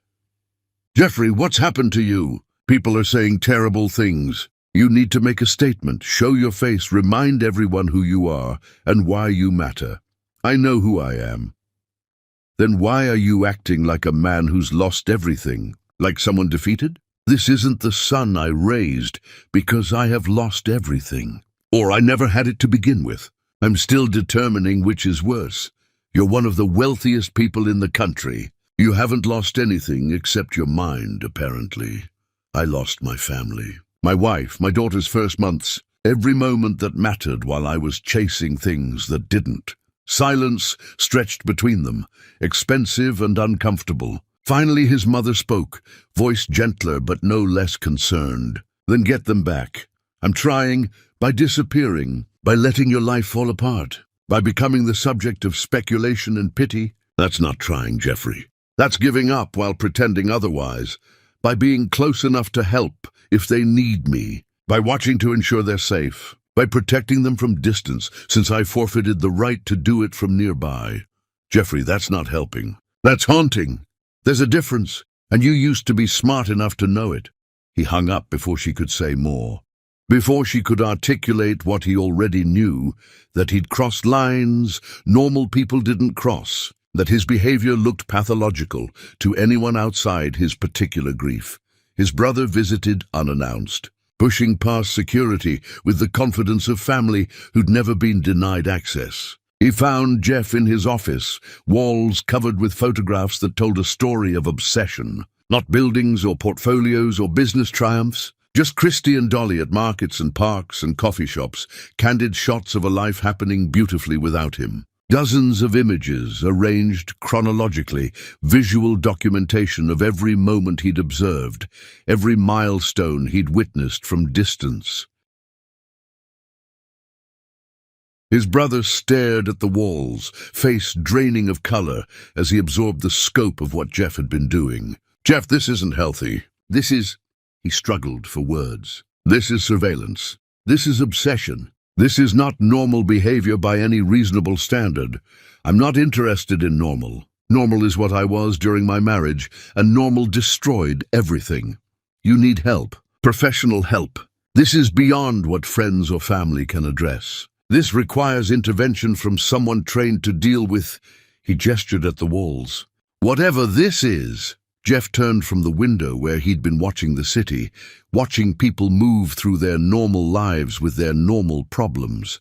"Jeffrey, what's happened to you? People are saying terrible things. You need to make a statement, show your face, remind everyone who you are and why you matter. I know who I am." "Then why are you acting like a man who's lost everything, like someone defeated?" "This isn't the son I raised because I have lost everything. Or I never had it to begin with. I'm still determining which is worse. You're one of the wealthiest people in the country. You haven't lost anything except your mind, apparently. I lost my family. My wife, my daughter's first months, every moment that mattered while I was chasing things that didn't. Silence stretched between them, expensive and uncomfortable. Finally his mother spoke, voice gentler but no less concerned. "Then get them back. I'm trying, by disappearing, by letting your life fall apart, by becoming the subject of speculation and pity." "That's not trying, Jeffrey. That's giving up while pretending otherwise. By being close enough to help if they need me, by watching to ensure they're safe, by protecting them from distance since I forfeited the right to do it from nearby. Jeffrey, that's not helping. That's haunting. There's a difference, and you used to be smart enough to know it." He hung up before she could say more. Before she could articulate what he already knew, that he'd crossed lines normal people didn't cross, that his behavior looked pathological to anyone outside his particular grief. His brother visited unannounced, pushing past security with the confidence of family who'd never been denied access. He found Jeff in his office, walls covered with photographs that told a story of obsession. Not buildings or portfolios or business triumphs, just Christy and Dolly at markets and parks and coffee shops, candid shots of a life happening beautifully without him. Dozens of images arranged chronologically, visual documentation of every moment he'd observed, every milestone he'd witnessed from distance. His brother stared at the walls, face draining of color, as he absorbed the scope of what Jeff had been doing. "Jeff, this isn't healthy. This is..." He struggled for words. "This is surveillance. This is obsession. This is not normal behavior by any reasonable standard. I'm not interested in normal. Normal is what I was during my marriage, and normal destroyed everything. You need help. Professional help. This is beyond what friends or family can address. This requires intervention from someone trained to deal with..." He gestured at the walls. "Whatever this is." Jeff turned from the window where he'd been watching the city, watching people move through their normal lives with their normal problems.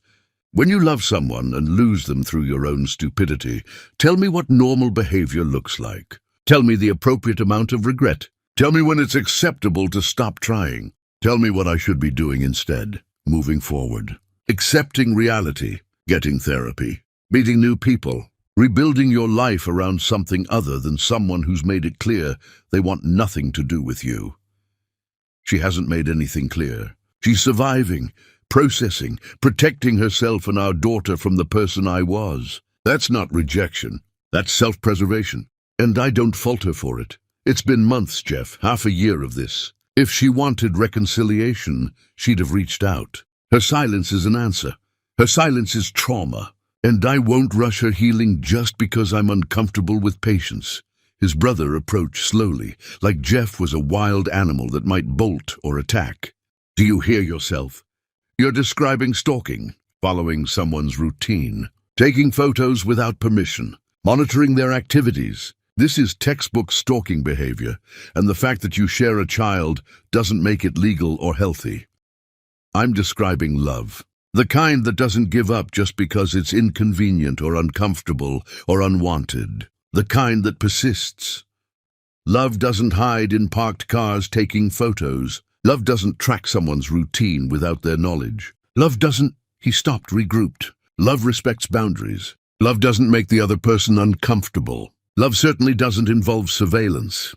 "When you love someone and lose them through your own stupidity, tell me what normal behavior looks like. Tell me the appropriate amount of regret. Tell me when it's acceptable to stop trying. Tell me what I should be doing instead, moving forward. Accepting reality, getting therapy, meeting new people, rebuilding your life around something other than someone who's made it clear they want nothing to do with you." She hasn't made anything clear. She's surviving, processing, protecting herself and our daughter from the person I was. That's not rejection. That's self-preservation. And I don't fault her for it. It's been months, Jeff, half a year of this. If she wanted reconciliation, she'd have reached out. Her silence is an answer. Her silence is trauma. And I won't rush her healing just because I'm uncomfortable with patience. His brother approached slowly, like Jeff was a wild animal that might bolt or attack. "Do you hear yourself? You're describing stalking, following someone's routine, taking photos without permission, monitoring their activities. This is textbook stalking behavior, and the fact that you share a child doesn't make it legal or healthy. I'm describing love. The kind that doesn't give up just because it's inconvenient or uncomfortable or unwanted. The kind that persists. Love doesn't hide in parked cars taking photos. Love doesn't track someone's routine without their knowledge. Love doesn't..." He stopped, regrouped. "Love respects boundaries. Love doesn't make the other person uncomfortable. Love certainly doesn't involve surveillance.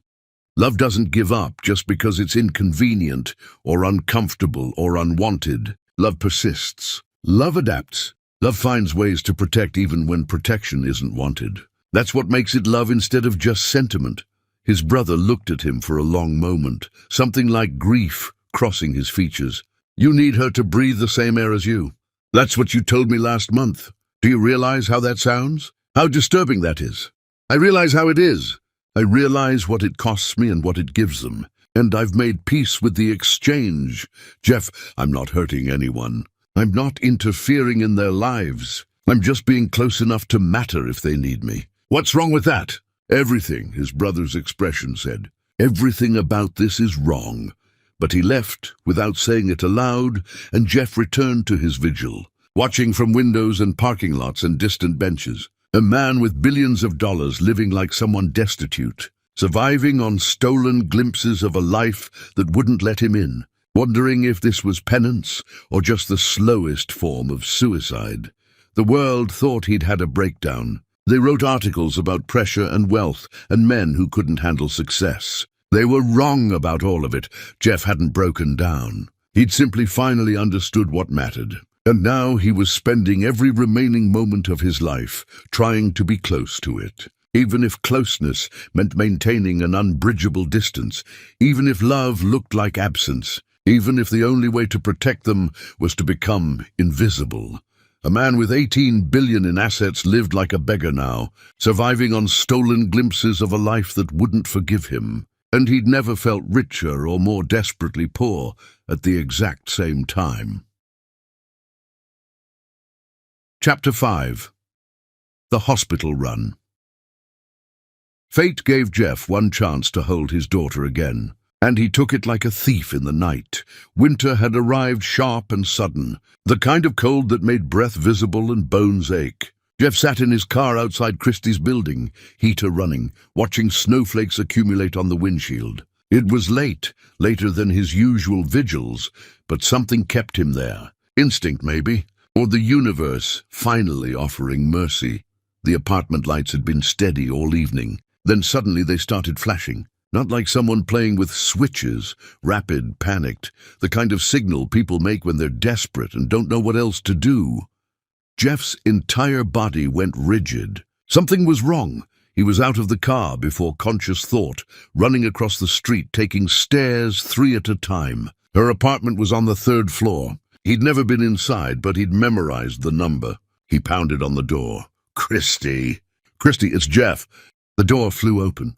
Love doesn't give up just because it's inconvenient or uncomfortable or unwanted. Love persists. Love adapts. Love finds ways to protect even when protection isn't wanted. That's what makes it love instead of just sentiment. His brother looked at him for a long moment, something like grief crossing his features. You need her to breathe the same air as you. That's what you told me last month. Do you realize how that sounds? How disturbing that is? I realize how it is. I realize what it costs me and what it gives them. And I've made peace with the exchange. Jeff, I'm not hurting anyone. I'm not interfering in their lives. I'm just being close enough to matter if they need me. What's wrong with that? Everything, his brother's expression said. Everything about this is wrong. But he left without saying it aloud, and Jeff returned to his vigil, watching from windows and parking lots and distant benches. A man with billions of dollars living like someone destitute, surviving on stolen glimpses of a life that wouldn't let him in, wondering if this was penance or just the slowest form of suicide. The world thought he'd had a breakdown. They wrote articles about pressure and wealth and men who couldn't handle success. They were wrong about all of it. Jeff hadn't broken down. He'd simply finally understood what mattered. And now he was spending every remaining moment of his life trying to be close to it. Even if closeness meant maintaining an unbridgeable distance, even if love looked like absence, even if the only way to protect them was to become invisible. A man with 18 billion in assets lived like a beggar now, surviving on stolen glimpses of a life that wouldn't forgive him. And he'd never felt richer or more desperately poor at the exact same time. Chapter 5. The Hospital Run. Fate gave Jeff one chance to hold his daughter again, and he took it like a thief in the night. Winter had arrived sharp and sudden, the kind of cold that made breath visible and bones ache. Jeff sat in his car outside Christie's building, heater running, watching snowflakes accumulate on the windshield. It was late, later than his usual vigils, but something kept him there. Instinct, maybe. Or the universe finally offering mercy. The apartment lights had been steady all evening. Then suddenly they started flashing. Not like someone playing with switches, rapid, panicked, the kind of signal people make when they're desperate and don't know what else to do. Jeff's entire body went rigid. Something was wrong. He was out of the car before conscious thought, running across the street, taking stairs 3 at a time. Her apartment was on the 3rd floor. He'd never been inside, but he'd memorized the number. He pounded on the door. Christy! Christy, it's Jeff. The door flew open.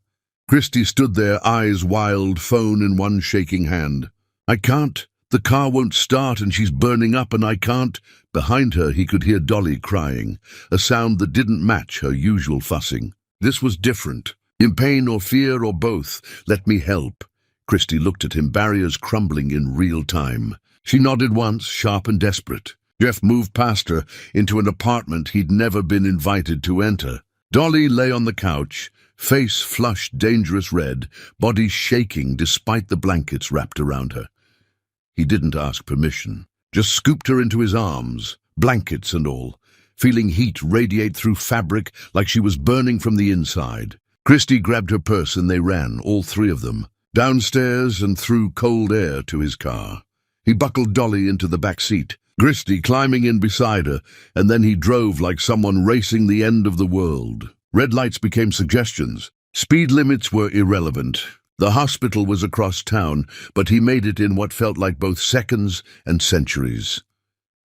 Christy stood there, eyes wild, phone in one shaking hand. I can't. The car won't start and she's burning up and I can't. Behind her he could hear Dolly crying, a sound that didn't match her usual fussing. This was different. In pain or fear or both. Let me help. Christy looked at him, barriers crumbling in real time. She nodded once, sharp and desperate. Jeff moved past her into an apartment he'd never been invited to enter. Dolly lay on the couch, face flushed dangerous red, body shaking despite the blankets wrapped around her. He didn't ask permission, just scooped her into his arms, blankets and all, feeling heat radiate through fabric like she was burning from the inside. Christy grabbed her purse and they ran, all 3 of them, downstairs and through cold air to his car. He buckled Dolly into the back seat, Christy climbing in beside her, and then he drove like someone racing the end of the world. Red lights became suggestions. Speed limits were irrelevant. The hospital was across town, but he made it in what felt like both seconds and centuries.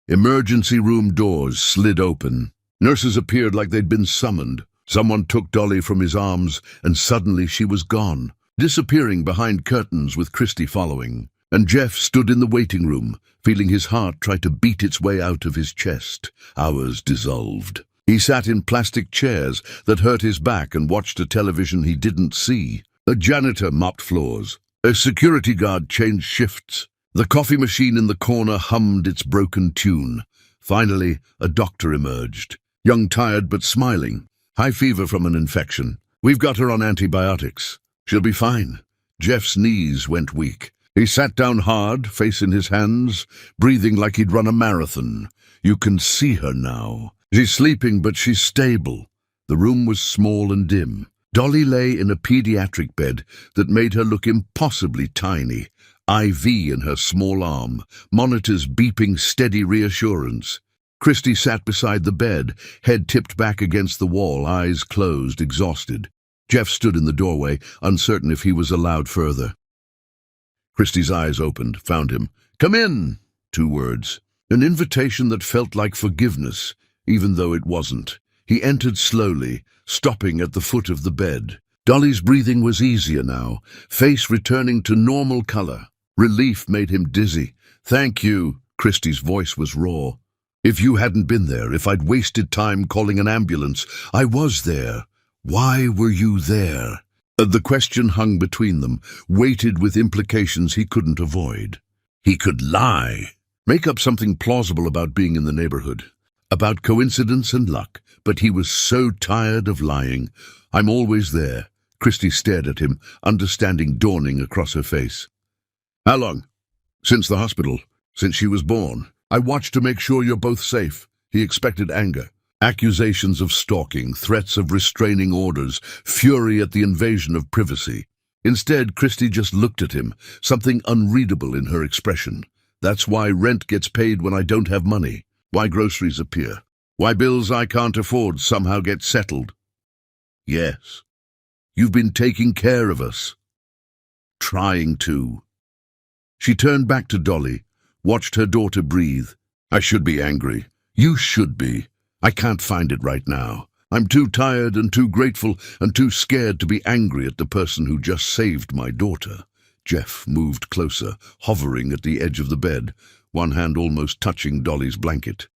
Emergency room doors slid open. Nurses appeared like they'd been summoned. Someone took Dolly from his arms, and suddenly she was gone, disappearing behind curtains with Christy following. And Jeff stood in the waiting room, feeling his heart try to beat its way out of his chest. Hours dissolved. He sat in plastic chairs that hurt his back and watched a television he didn't see. A janitor mopped floors. A security guard changed shifts. The coffee machine in the corner hummed its broken tune. Finally, a doctor emerged. Young, tired, but smiling. High fever from an infection. We've got her on antibiotics. She'll be fine. Jeff's knees went weak. He sat down hard, face in his hands, breathing like he'd run a marathon. You can see her now. She's sleeping, but she's stable. The room was small and dim. Dolly lay in a pediatric bed that made her look impossibly tiny, IV in her small arm, monitors beeping steady reassurance. Christy sat beside the bed, head tipped back against the wall, eyes closed, exhausted. Jeff stood in the doorway, uncertain if he was allowed further. Christy's eyes opened, found him. "Come in!" 2 words. An invitation that felt like forgiveness, even though it wasn't. He entered slowly, stopping at the foot of the bed. Dolly's breathing was easier now, face returning to normal color. Relief made him dizzy. "Thank you." Christy's voice was raw. "If you hadn't been there, if I'd wasted time calling an ambulance, I was there. Why were you there?" The question hung between them, weighted with implications he couldn't avoid. He could lie, make up something plausible about being in the neighborhood, about coincidence and luck, but he was so tired of lying. "I'm always there." Christy stared at him, understanding dawning across her face. "How long?" "Since the hospital. Since she was born. I watched to make sure you're both safe." He expected anger. Accusations of stalking, threats of restraining orders, fury at the invasion of privacy. Instead, Christy just looked at him, something unreadable in her expression. "That's why rent gets paid when I don't have money. Why groceries appear. Why bills I can't afford somehow get settled." "Yes. You've been taking care of us." "Trying to." She turned back to Dolly, watched her daughter breathe. "I should be angry. You should be. I can't find it right now. I'm too tired and too grateful and too scared to be angry at the person who just saved my daughter." Jeff moved closer, hovering at the edge of the bed, one hand almost touching Dolly's blanket.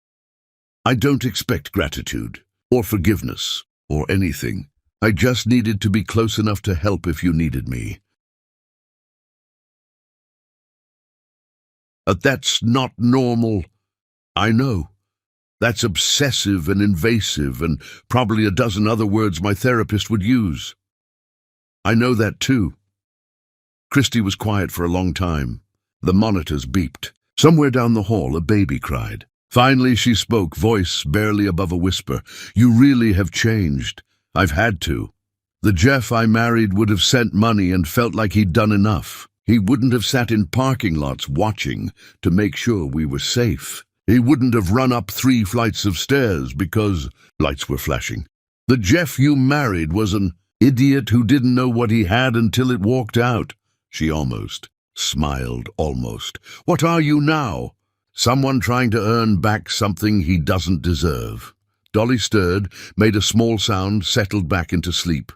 "I don't expect gratitude, or forgiveness, or anything. I just needed to be close enough to help if you needed me." "That's not normal." "I know. That's obsessive and invasive, and probably a dozen other words my therapist would use." "I know that too." Christy was quiet for a long time. The monitors beeped. Somewhere down the hall, a baby cried. Finally she spoke, voice barely above a whisper. "You really have changed. I've had to. The Jeff I married would have sent money and felt like he'd done enough. He wouldn't have sat in parking lots watching to make sure we were safe. He wouldn't have run up 3 flights of stairs because lights were flashing. The Jeff you married was an idiot who didn't know what he had until it walked out." She almost smiled, almost. "What are you now? Someone trying to earn back something he doesn't deserve." Dolly stirred, made a small sound, settled back into sleep.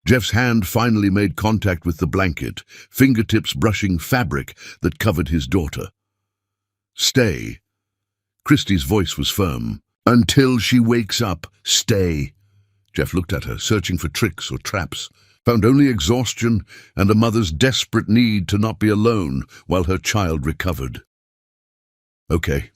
Jeff's hand finally made contact with the blanket, fingertips brushing fabric that covered his daughter. "Stay." Christy's voice was firm. "Until she wakes up, stay." Jeff looked at her, searching for tricks or traps, found only exhaustion and a mother's desperate need to not be alone while her child recovered. "Okay."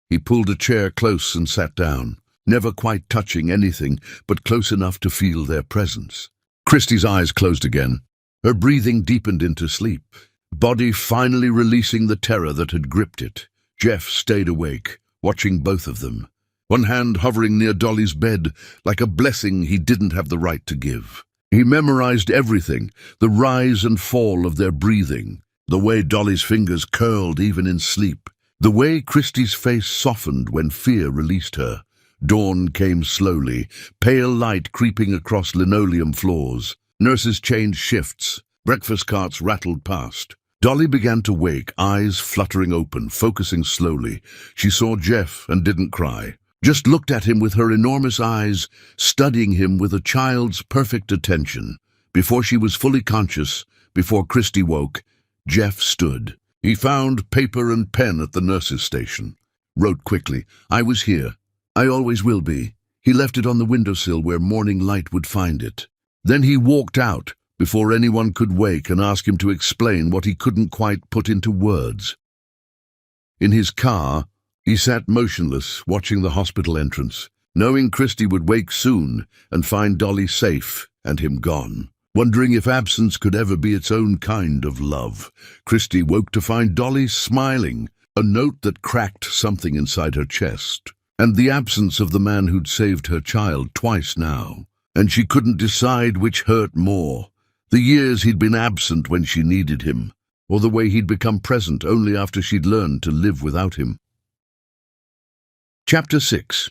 He pulled a chair close and sat down, never quite touching anything, but close enough to feel their presence. Christy's eyes closed again. Her breathing deepened into sleep, body finally releasing the terror that had gripped it. Jeff stayed awake, watching both of them, one hand hovering near Dolly's bed like a blessing he didn't have the right to give. He memorized everything, the rise and fall of their breathing, the way Dolly's fingers curled even in sleep, the way Christy's face softened when fear released her. Dawn came slowly, pale light creeping across linoleum floors. Nurses changed shifts. Breakfast carts rattled past. Dolly began to wake, eyes fluttering open, focusing slowly. She saw Jeff and didn't cry. Just looked at him with her enormous eyes, studying him with a child's perfect attention. Before she was fully conscious, before Christy woke, Jeff stood. He found paper and pen at the nurse's station. Wrote quickly, "I was here. I always will be." He left it on the windowsill where morning light would find it. Then he walked out, before anyone could wake and ask him to explain what he couldn't quite put into words. In his car, he sat motionless, watching the hospital entrance, knowing Christy would wake soon and find Dolly safe and him gone, wondering if absence could ever be its own kind of love. Christy woke to find Dolly smiling, a note that cracked something inside her chest, and the absence of the man who'd saved her child twice now. and she couldn't decide which hurt more. The years he'd been absent when she needed him, or the way he'd become present only after she'd learned to live without him. Chapter 6.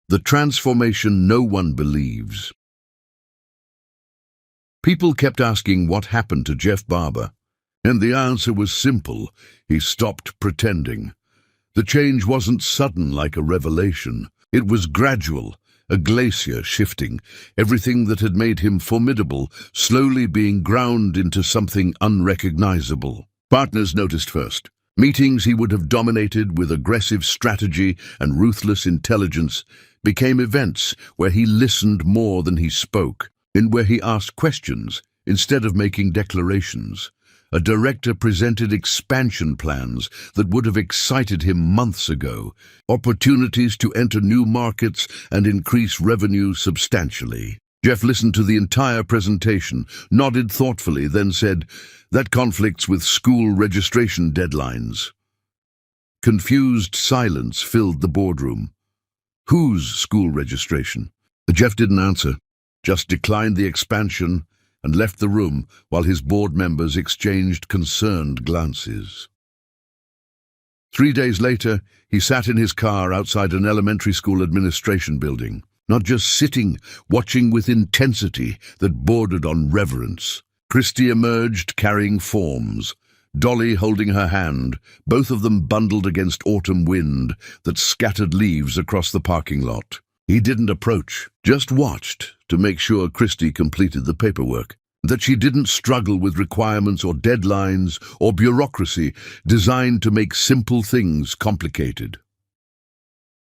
The Transformation No One Believes. People kept asking what happened to Jeff Barber, and the answer was simple: he stopped pretending. The change wasn't sudden like a revelation. It was gradual, a glacier shifting, everything that had made him formidable slowly being ground into something unrecognizable. Partners noticed first. Meetings he would have dominated with aggressive strategy and ruthless intelligence became events where he listened more than he spoke, and where he asked questions instead of making declarations. A director presented expansion plans that would have excited him months ago, opportunities to enter new markets and increase revenue substantially. Jeff listened to the entire presentation, nodded thoughtfully, then said, "That conflicts with school registration deadlines." Confused silence filled the boardroom. Whose school registration? Jeff didn't answer, just declined the expansion and left the room while his board members exchanged concerned glances. 3 days later, he sat in his car outside an elementary school administration building, not just sitting, watching with intensity that bordered on reverence. Christy emerged carrying forms, Dolly holding her hand, both of them bundled against autumn wind that scattered leaves across the parking lot. He didn't approach, just watched to make sure Christy completed the paperwork, that she didn't struggle with requirements or deadlines or bureaucracy designed to make simple things complicated.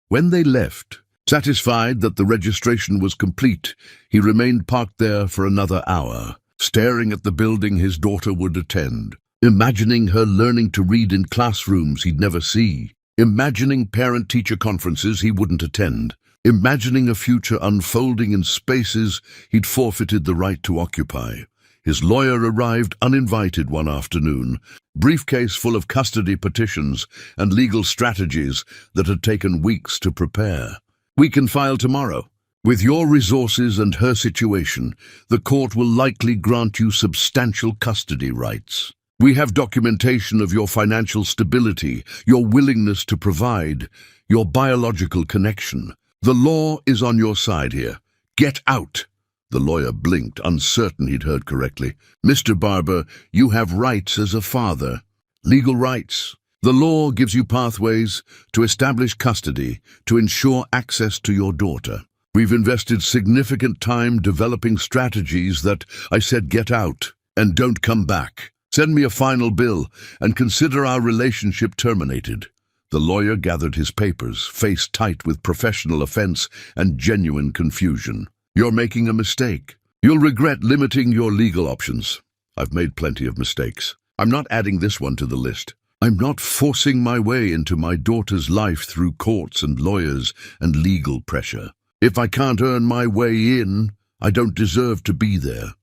When they left, satisfied that the registration was complete, he remained parked there for another hour, staring at the building his daughter would attend, imagining her learning to read in classrooms he'd never see, imagining parent-teacher conferences he wouldn't attend, imagining a future unfolding in spaces he'd forfeited the right to occupy. His lawyer arrived uninvited one afternoon, briefcase full of custody petitions and legal strategies that had taken weeks to prepare. "We can file tomorrow. With your resources and her situation, the court will likely grant you substantial custody rights. We have documentation of your financial stability, your willingness to provide, your biological connection. The law is on your side here. Get out." The lawyer blinked, uncertain he'd heard correctly. "Mr. Barber, you have rights as a father. Legal rights. The law gives you pathways to establish custody, to ensure access to your daughter. We've invested significant time developing strategies that I said get out and don't come back. Send me a final bill and consider our relationship terminated." The lawyer gathered his papers, face tight with professional offense and genuine confusion. "You're making a mistake. You'll regret limiting your legal options." "I've made plenty of mistakes. I'm not adding this one to the list. I'm not forcing my way into my daughter's life through courts and lawyers and legal pressure. If I can't earn my way in, I don't deserve to be there."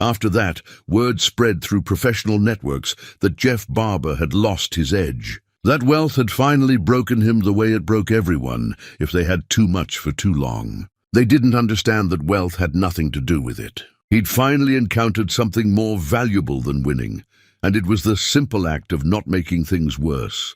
After that, word spread through professional networks that Jeff Barber had lost his edge. That wealth had finally broken him the way it broke everyone if they had too much for too long. They didn't understand that wealth had nothing to do with it. He'd finally encountered something more valuable than winning, and it was the simple act of not making things worse.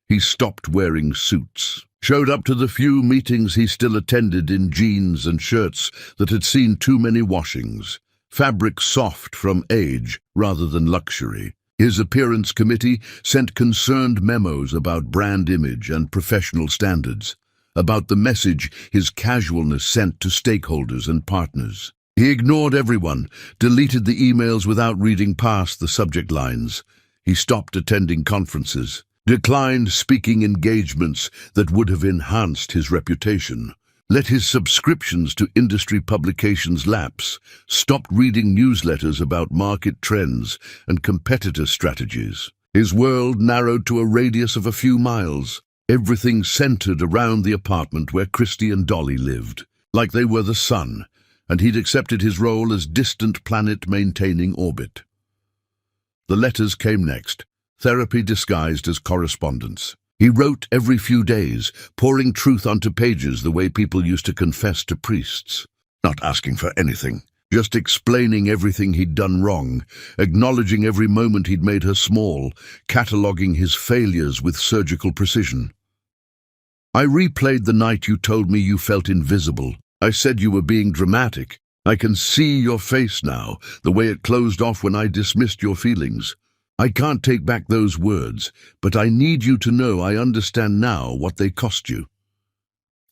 He stopped wearing suits, showed up to the few meetings he still attended in jeans and shirts that had seen too many washings, fabric soft from age rather than luxury. His appearance committee sent concerned memos about brand image and professional standards, about the message his casualness sent to stakeholders and partners. He ignored everyone, deleted the emails without reading past the subject lines. He stopped attending conferences, declined speaking engagements that would have enhanced his reputation, let his subscriptions to industry publications lapse, stopped reading newsletters about market trends and competitor strategies. His world narrowed to a radius of a few miles, everything centered around the apartment where Christy and Dolly lived, like they were the sun, and he'd accepted his role as distant planet maintaining orbit. The letters came next, therapy disguised as correspondence. He wrote every few days, pouring truth onto pages the way people used to confess to priests. Not asking for anything, just explaining everything he'd done wrong, acknowledging every moment he'd made her small, cataloguing his failures with surgical precision. I replayed the night you told me you felt invisible. I said you were being dramatic. I can see your face now, the way it closed off when I dismissed your feelings. I can't take back those words, but I need you to know I understand now what they cost you.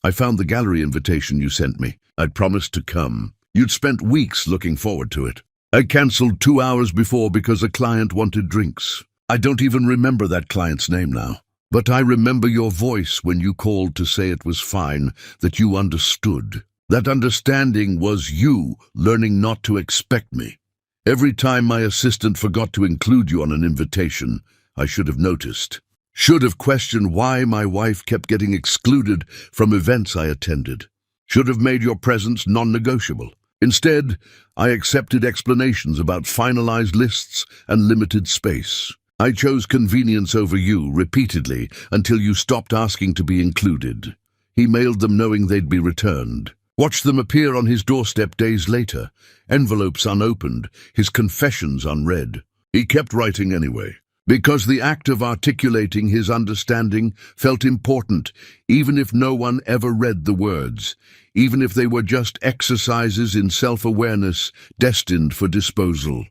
I found the gallery invitation you sent me. I'd promised to come. You'd spent weeks looking forward to it. I cancelled 2 hours before because a client wanted drinks. I don't even remember that client's name now. But I remember your voice when you called to say it was fine, that you understood. That understanding was you learning not to expect me. Every time my assistant forgot to include you on an invitation, I should have noticed. Should have questioned why my wife kept getting excluded from events I attended. Should have made your presence non-negotiable. Instead, I accepted explanations about finalized lists and limited space. I chose convenience over you repeatedly until you stopped asking to be included. He mailed them knowing they'd be returned. Watched them appear on his doorstep days later, envelopes unopened, his confessions unread. He kept writing anyway, because the act of articulating his understanding felt important, even if no one ever read the words, even if they were just exercises in self-awareness destined for disposal.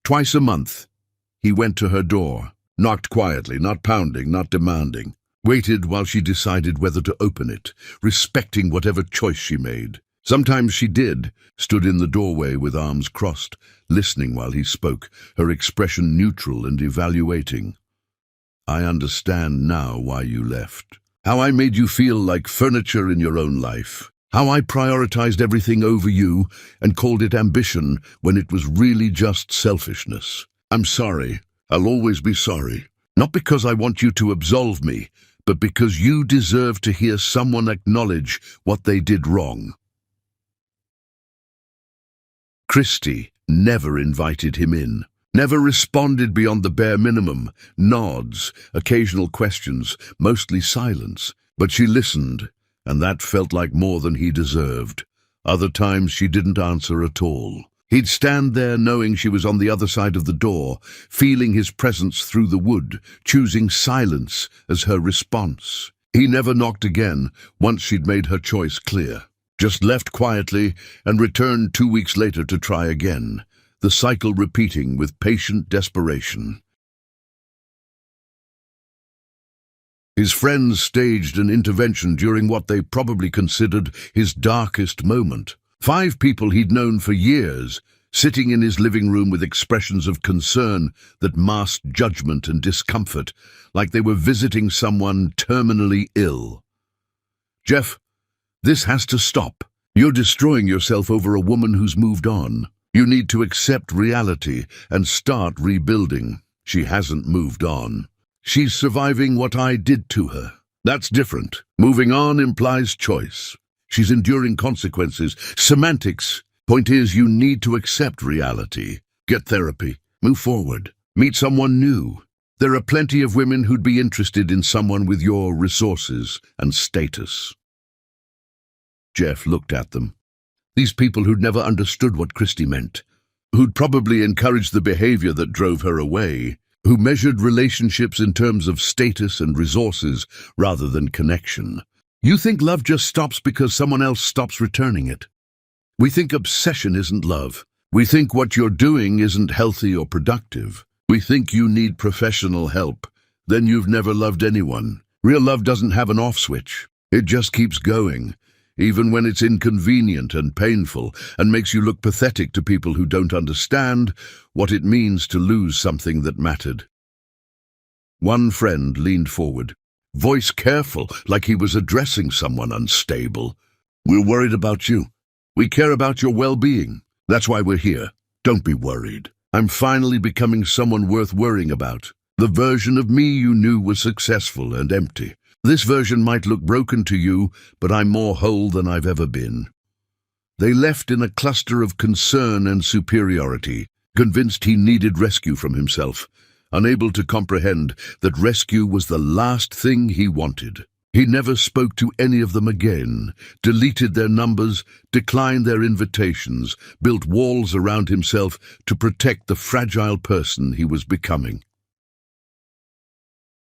Twice a month, he went to her door, knocked quietly, not pounding, not demanding. Waited while she decided whether to open it, respecting whatever choice she made. Sometimes she did, stood in the doorway with arms crossed, listening while he spoke, her expression neutral and evaluating. I understand now why you left. How I made you feel like furniture in your own life. How I prioritized everything over you and called it ambition when it was really just selfishness. I'm sorry. I'll always be sorry. Not because I want you to absolve me, but because you deserve to hear someone acknowledge what they did wrong. Christy never invited him in, never responded beyond the bare minimum, nods, occasional questions, mostly silence, but she listened, and that felt like more than he deserved. Other times she didn't answer at all. He'd stand there knowing she was on the other side of the door, feeling his presence through the wood, choosing silence as her response. He never knocked again once she'd made her choice clear. Just left quietly and returned 2 weeks later to try again, the cycle repeating with patient desperation. His friends staged an intervention during what they probably considered his darkest moment. 5 people he'd known for years, sitting in his living room with expressions of concern that masked judgment and discomfort, like they were visiting someone terminally ill. Jeff, this has to stop. You're destroying yourself over a woman who's moved on. You need to accept reality and start rebuilding. She hasn't moved on. She's surviving what I did to her. That's different. Moving on implies choice. She's enduring consequences. Semantics. Point is, you need to accept reality. Get therapy. Move forward. Meet someone new. There are plenty of women who'd be interested in someone with your resources and status. Jeff looked at them. These people who'd never understood what Christy meant, who'd probably encouraged the behavior that drove her away, who measured relationships in terms of status and resources rather than connection. You think love just stops because someone else stops returning it. We think obsession isn't love. We think what you're doing isn't healthy or productive. We think you need professional help. Then you've never loved anyone. Real love doesn't have an off switch. It just keeps going, even when it's inconvenient and painful, and makes you look pathetic to people who don't understand what it means to lose something that mattered. One friend leaned forward, voice careful, like he was addressing someone unstable. We're worried about you. We care about your well-being. That's why we're here. Don't be worried. I'm finally becoming someone worth worrying about. The version of me you knew was successful and empty. This version might look broken to you, but I'm more whole than I've ever been. They left in a cluster of concern and superiority, convinced he needed rescue from himself, unable to comprehend that rescue was the last thing he wanted. He never spoke to any of them again, deleted their numbers, declined their invitations, built walls around himself to protect the fragile person he was becoming.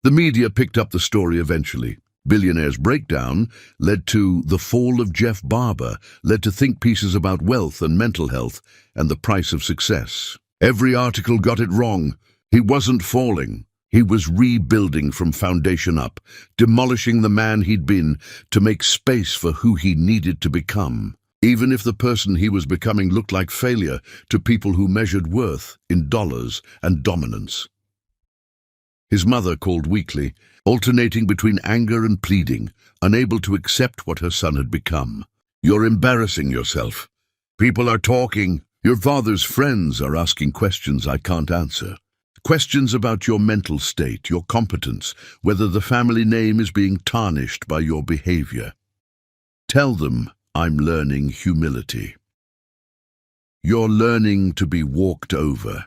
The media picked up the story eventually. Billionaire's breakdown led to the fall of Jeff Barber, led to think pieces about wealth and mental health and the price of success. Every article got it wrong. He wasn't falling. He was rebuilding from foundation up, demolishing the man he'd been to make space for who he needed to become. Even if the person he was becoming looked like failure to people who measured worth in dollars and dominance. His mother called weekly, alternating between anger and pleading, unable to accept what her son had become. "You're embarrassing yourself. People are talking. Your father's friends are asking questions I can't answer. Questions about your mental state, your competence, whether the family name is being tarnished by your behavior. Tell them I'm learning humility. You're learning to be walked over.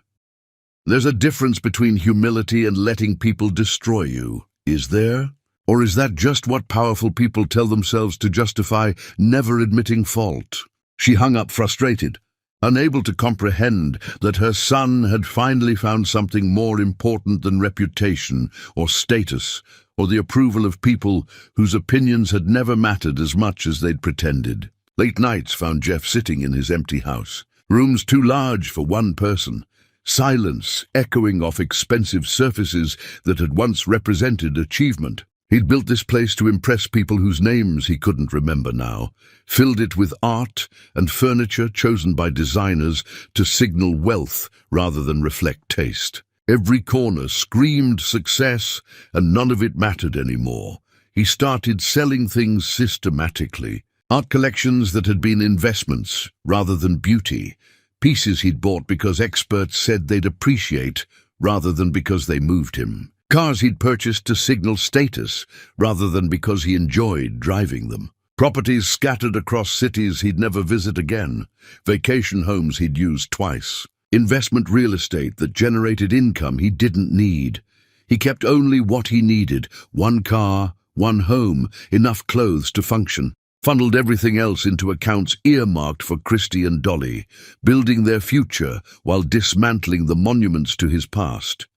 There's a difference between humility and letting people destroy you, is there? Or is that just what powerful people tell themselves to justify never admitting fault?" She hung up frustrated, unable to comprehend that her son had finally found something more important than reputation or status or the approval of people whose opinions had never mattered as much as they'd pretended. Late nights found Jeff sitting in his empty house, rooms too large for one person, silence echoing off expensive surfaces that had once represented achievement. He'd built this place to impress people whose names he couldn't remember now, filled it with art and furniture chosen by designers to signal wealth rather than reflect taste. Every corner screamed success, and none of it mattered anymore. He started selling things systematically, art collections that had been investments rather than beauty, pieces he'd bought because experts said they'd appreciate rather than because they moved him. Cars he'd purchased to signal status rather than because he enjoyed driving them. Properties scattered across cities he'd never visit again. Vacation homes he'd used twice. Investment real estate that generated income he didn't need. He kept only what he needed: one car, one home, enough clothes to function. Funneled everything else into accounts earmarked for Christy and Dolly, building their future while dismantling the monuments to his past.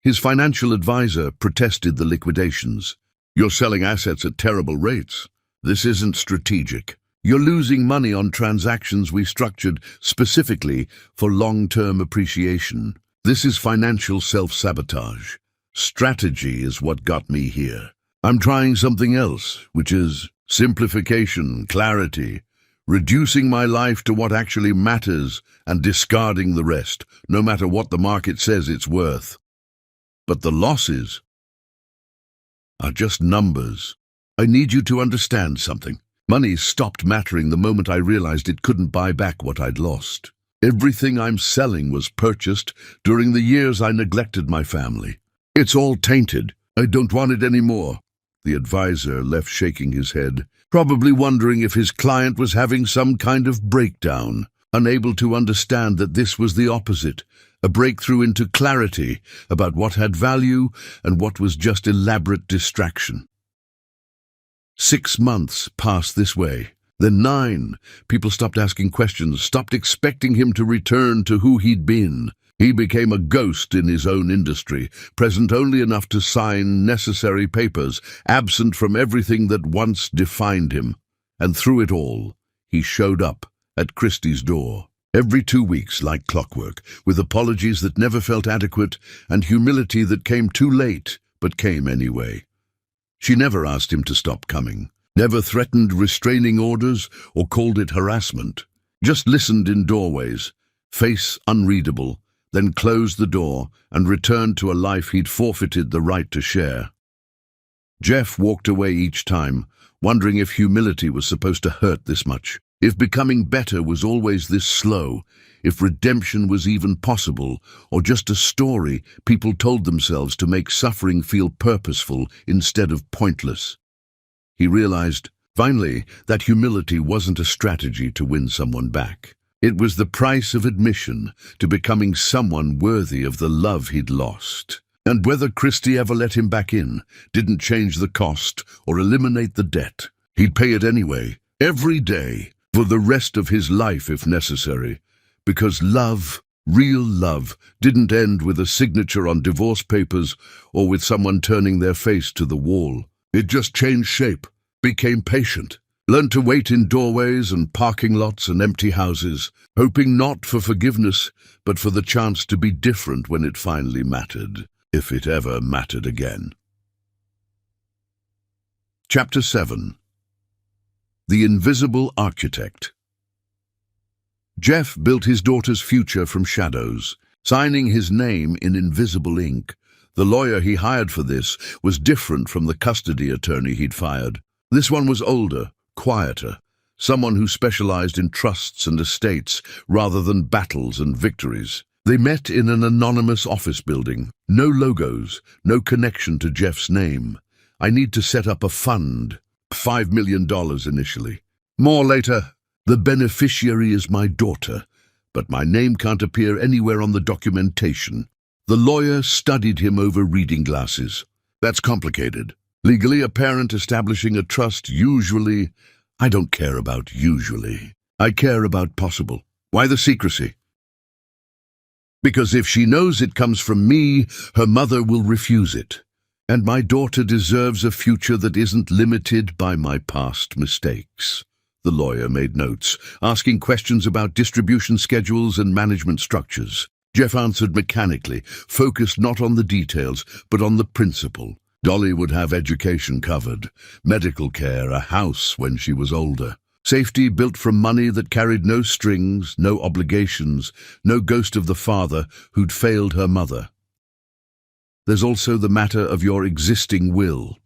His financial advisor protested the liquidations. "You're selling assets at terrible rates. This isn't strategic. You're losing money on transactions we structured specifically for long-term appreciation. This is financial self-sabotage. Strategy is what got me here. I'm trying something else, which is simplification, clarity, reducing my life to what actually matters and discarding the rest, no matter what the market says it's worth. But the losses are just numbers. I need you to understand something. Money stopped mattering the moment I realized it couldn't buy back what I'd lost. Everything I'm selling was purchased during the years I neglected my family. It's all tainted. I don't want it anymore." The advisor left shaking his head, probably wondering if his client was having some kind of breakdown, unable to understand that this was the opposite, a breakthrough into clarity about what had value and what was just elaborate distraction. 6 months passed this way, then 9. People stopped asking questions, stopped expecting him to return to who he'd been. He became a ghost in his own industry, present only enough to sign necessary papers, absent from everything that once defined him. And through it all, he showed up at Christie's door. Every 2 weeks, like clockwork, with apologies that never felt adequate and humility that came too late, but came anyway. She never asked him to stop coming, never threatened restraining orders or called it harassment, just listened in doorways, face unreadable, then closed the door and returned to a life he'd forfeited the right to share. Jeff walked away each time, wondering if humility was supposed to hurt this much, if becoming better was always this slow, if redemption was even possible, or just a story people told themselves to make suffering feel purposeful instead of pointless. He realized, finally, that humility wasn't a strategy to win someone back. It was the price of admission to becoming someone worthy of the love he'd lost. And whether Christie ever let him back in didn't change the cost or eliminate the debt. He'd pay it anyway, every day, for the rest of his life if necessary, because love, real love, didn't end with a signature on divorce papers or with someone turning their face to the wall. It just changed shape, became patient, learned to wait in doorways and parking lots and empty houses, hoping not for forgiveness, but for the chance to be different when it finally mattered, if it ever mattered again. Chapter 7. The Invisible Architect. Jeff built his daughter's future from shadows, signing his name in invisible ink. The lawyer he hired for this was different from the custody attorney he'd fired. This one was older, quieter, someone who specialized in trusts and estates rather than battles and victories. They met in an anonymous office building. No logos, no connection to Jeff's name. I need to set up a fund. $5 million initially. More later. The beneficiary is my daughter, but my name can't appear anywhere on the documentation. The lawyer studied him over reading glasses. That's complicated. Legally, a parent establishing a trust usually... I don't care about usually. I care about possible. Why the secrecy? Because if she knows it comes from me, her mother will refuse it. And my daughter deserves a future that isn't limited by my past mistakes. The lawyer made notes, asking questions about distribution schedules and management structures. Jeff answered mechanically, focused not on the details, but on the principle. Dolly would have education covered, medical care, a house when she was older. Safety built from money that carried no strings, no obligations, no ghost of the father who'd failed her mother. There's also the matter of your existing will.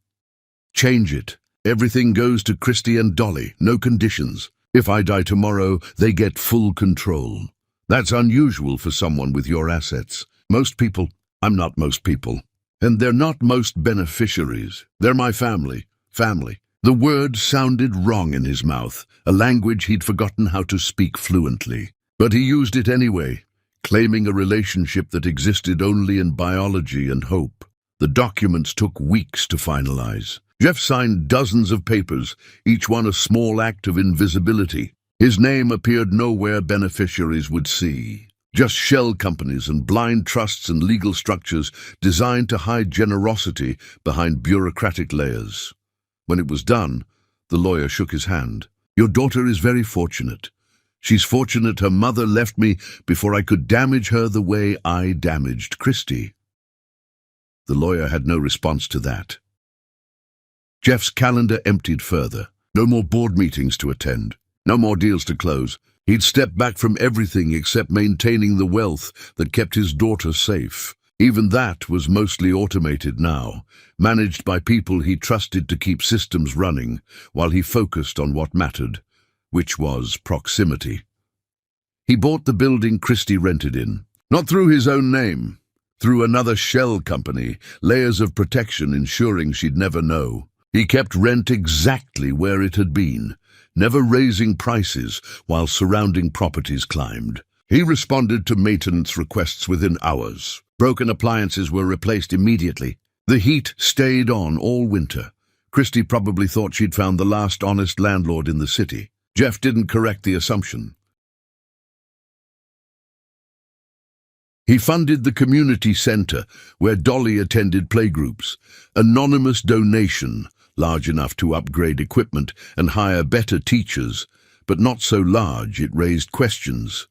Change it. Everything goes to Christie and Dolly, no conditions. If I die tomorrow, they get full control. That's unusual for someone with your assets. Most people, I'm not most people. And they're not most beneficiaries. They're my family. Family. The word sounded wrong in his mouth, a language he'd forgotten how to speak fluently. But he used it anyway, claiming a relationship that existed only in biology and hope. The documents took weeks to finalize. Jeff signed dozens of papers, each one a small act of invisibility. His name appeared nowhere beneficiaries would see. Just shell companies and blind trusts and legal structures designed to hide generosity behind bureaucratic layers. When it was done, the lawyer shook his hand. Your daughter is very fortunate. She's fortunate her mother left me before I could damage her the way I damaged Christie. The lawyer had no response to that. Jeff's calendar emptied further. No more board meetings to attend. No more deals to close. He'd stepped back from everything except maintaining the wealth that kept his daughter safe. Even that was mostly automated now, managed by people he trusted to keep systems running while he focused on what mattered, which was proximity. He bought the building Christie rented in, not through his own name, through another shell company, layers of protection ensuring she'd never know. He kept rent exactly where it had been, never raising prices while surrounding properties climbed. He responded to maintenance requests within hours. Broken appliances were replaced immediately. The heat stayed on all winter. Christie probably thought she'd found the last honest landlord in the city. Jeff didn't correct the assumption. He funded the community center where Dolly attended playgroups. Anonymous donation, large enough to upgrade equipment and hire better teachers, but not so large it raised questions.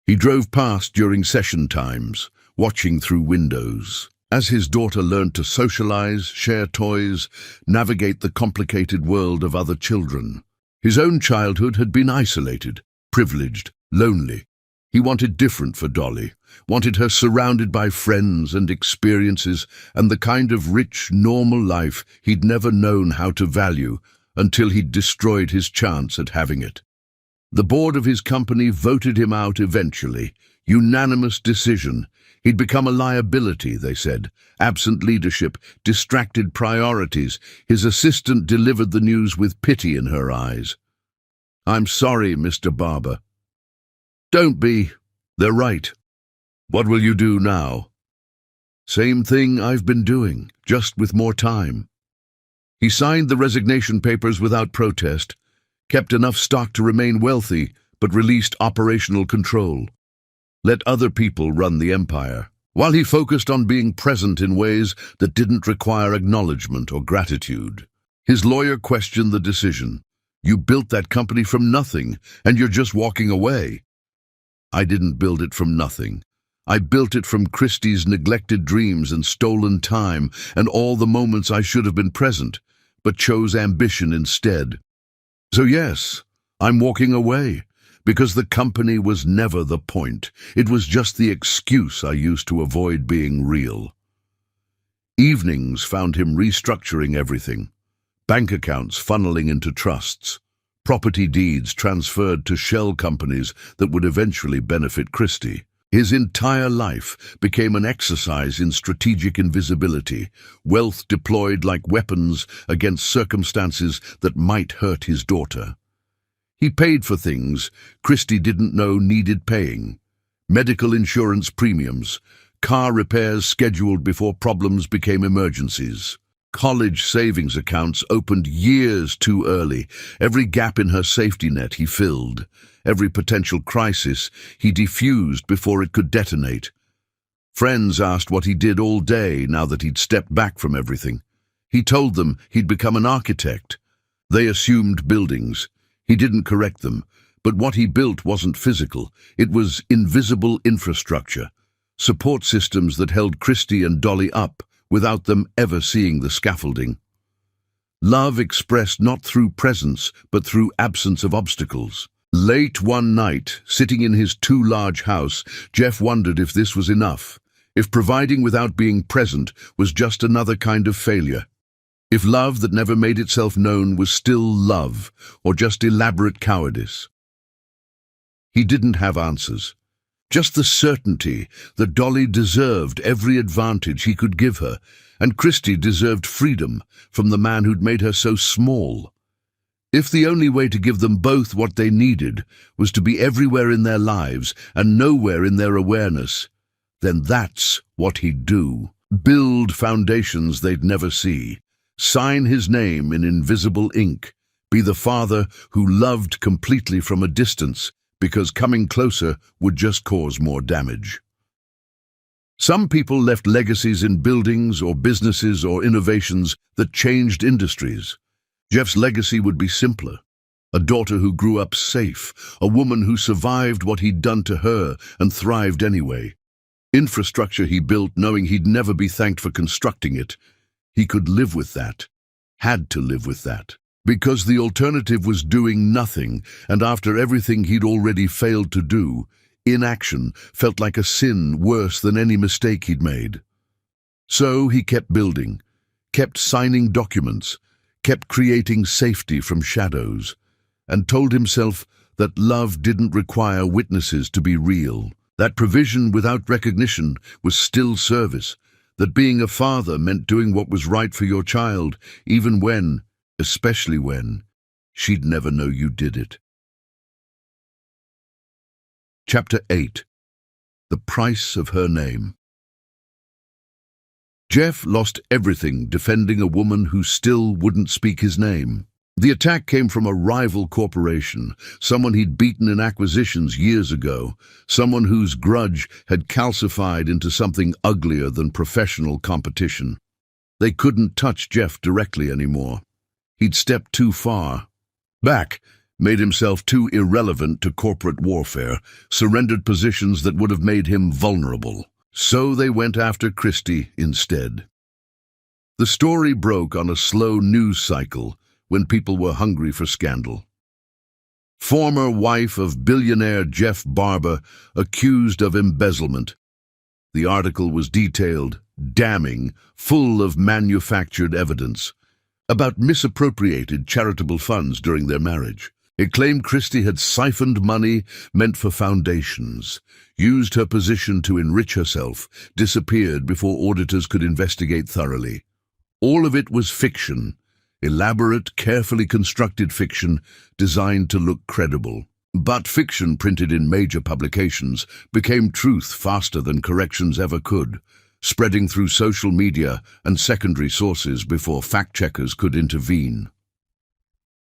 He drove past during session times, watching through windows. As his daughter learned to socialize, share toys, navigate the complicated world of other children. His own childhood had been isolated, privileged, lonely. He wanted different for Dolly, wanted her surrounded by friends and experiences and the kind of rich, normal life he'd never known how to value until he'd destroyed his chance at having it. The board of his company voted him out eventually. Unanimous decision. He'd become a liability, they said. Absent leadership, distracted priorities. His assistant delivered the news with pity in her eyes. I'm sorry, Mr. Barber. Don't be. They're right. What will you do now? Same thing I've been doing, just with more time. He signed the resignation papers without protest, kept enough stock to remain wealthy, but released operational control. Let other people run the empire, while he focused on being present in ways that didn't require acknowledgement or gratitude. His lawyer questioned the decision. You built that company from nothing, and you're just walking away. I didn't build it from nothing. I built it from Christie's neglected dreams and stolen time and all the moments I should have been present, but chose ambition instead. So yes, I'm walking away, because the company was never the point. It was just the excuse I used to avoid being real. Evenings found him restructuring everything. Bank accounts funneling into trusts. Property deeds transferred to shell companies that would eventually benefit Christie. His entire life became an exercise in strategic invisibility, wealth deployed like weapons against circumstances that might hurt his daughter. He paid for things Christie didn't know needed paying. Medical insurance premiums, car repairs scheduled before problems became emergencies. College savings accounts opened years too early. Every gap in her safety net he filled. Every potential crisis he defused before it could detonate. Friends asked what he did all day now that he'd stepped back from everything. He told them he'd become an architect. They assumed buildings. He didn't correct them, but what he built wasn't physical. It was invisible infrastructure, support systems that held Christie and Dolly up without them ever seeing the scaffolding. Love expressed not through presence, but through absence of obstacles. Late one night, sitting in his too-large house, Jeff wondered if this was enough, if providing without being present was just another kind of failure. If love that never made itself known was still love, or just elaborate cowardice. He didn't have answers. Just the certainty that Dolly deserved every advantage he could give her, and Christie deserved freedom from the man who'd made her so small. If the only way to give them both what they needed was to be everywhere in their lives and nowhere in their awareness, then that's what he'd do. Build foundations they'd never see. Sign his name in invisible ink. Be the father who loved completely from a distance, because coming closer would just cause more damage. Some people left legacies in buildings or businesses or innovations that changed industries. Jeff's legacy would be simpler. A daughter who grew up safe, a woman who survived what he'd done to her and thrived anyway. Infrastructure he built knowing he'd never be thanked for constructing it. He could live with that, had to live with that. Because the alternative was doing nothing, and after everything he'd already failed to do, inaction felt like a sin worse than any mistake he'd made. So he kept building, kept signing documents, kept creating safety from shadows, and told himself that love didn't require witnesses to be real, that provision without recognition was still service, that being a father meant doing what was right for your child, even when, especially when, she'd never know you did it. Chapter 8. The Price of Her Name. Jeff lost everything defending a woman who still wouldn't speak his name. The attack came from a rival corporation, someone he'd beaten in acquisitions years ago, someone whose grudge had calcified into something uglier than professional competition. They couldn't touch Jeff directly anymore. He'd stepped too far back, made himself too irrelevant to corporate warfare, surrendered positions that would have made him vulnerable. So they went after Christie instead. The story broke on a slow news cycle when people were hungry for scandal. Former wife of billionaire Jeff Barber accused of embezzlement. The article was detailed, damning, full of manufactured evidence about misappropriated charitable funds during their marriage. It claimed Christie had siphoned money meant for foundations, used her position to enrich herself, disappeared before auditors could investigate thoroughly. All of it was fiction, elaborate, carefully constructed fiction designed to look credible. But fiction printed in major publications became truth faster than corrections ever could. spreading through social media and secondary sources before fact-checkers could intervene.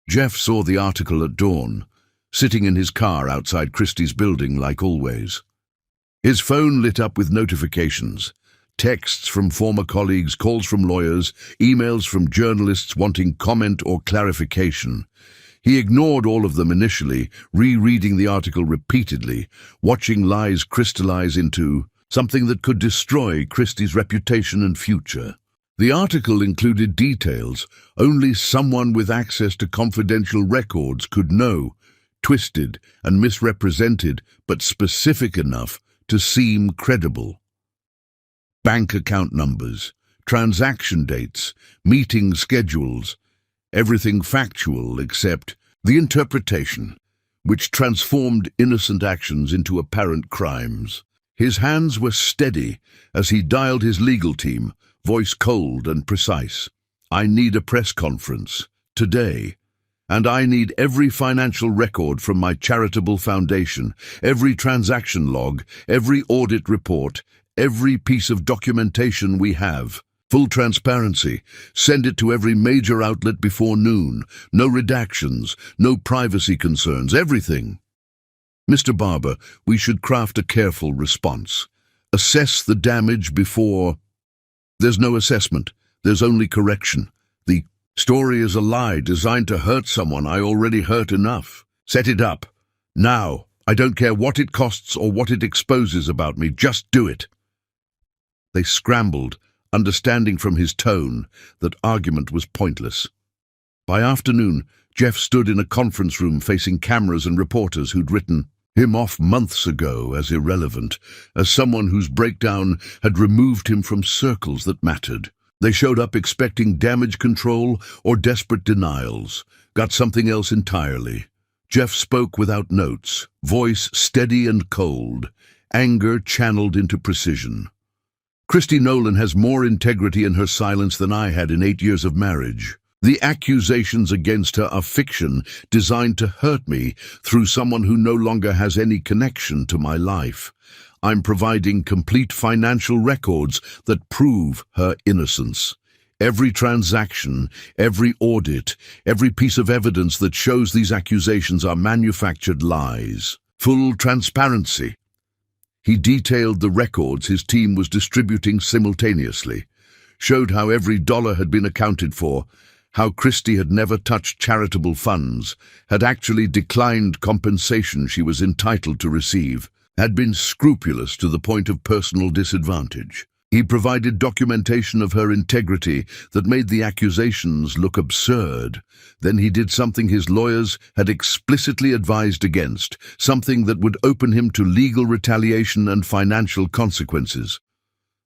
Jeff saw the article at dawn, sitting in his car outside Christie's building like always. His phone lit up with notifications, texts from former colleagues, calls from lawyers, emails from journalists wanting comment or clarification. He ignored all of them initially, rereading the article repeatedly, watching lies crystallize into something that could destroy Christie's reputation and future. The article included details only someone with access to confidential records could know, twisted and misrepresented, but specific enough to seem credible. Bank account numbers, transaction dates, meeting schedules, everything factual except the interpretation, which transformed innocent actions into apparent crimes. His hands were steady as he dialed his legal team, voice cold and precise. I need a press conference, today. And I need every financial record from my charitable foundation, every transaction log, every audit report, every piece of documentation we have. Full transparency. Send it to every major outlet before noon. No redactions, no privacy concerns, everything. Mr. Barber, we should craft a careful response. Assess the damage before... There's no assessment. There's only correction. The story is a lie designed to hurt someone I already hurt enough. Set it up. Now. I don't care what it costs or what it exposes about me. Just do it. They scrambled, understanding from his tone that argument was pointless. By afternoon, Jeff stood in a conference room facing cameras and reporters who'd written him off months ago as irrelevant, as someone whose breakdown had removed him from circles that mattered. They showed up expecting damage control or desperate denials, got something else entirely. Jeff spoke without notes, voice steady and cold, anger channeled into precision. Christy Nolan has more integrity in her silence than I had in 8 years of marriage. The accusations against her are fiction designed to hurt me through someone who no longer has any connection to my life. I'm providing complete financial records that prove her innocence. Every transaction, every audit, every piece of evidence that shows these accusations are manufactured lies. Full transparency. He detailed the records his team was distributing simultaneously, showed how every dollar had been accounted for, how Christy had never touched charitable funds, had actually declined compensation she was entitled to receive, had been scrupulous to the point of personal disadvantage. He provided documentation of her integrity that made the accusations look absurd. Then he did something his lawyers had explicitly advised against, something that would open him to legal retaliation and financial consequences.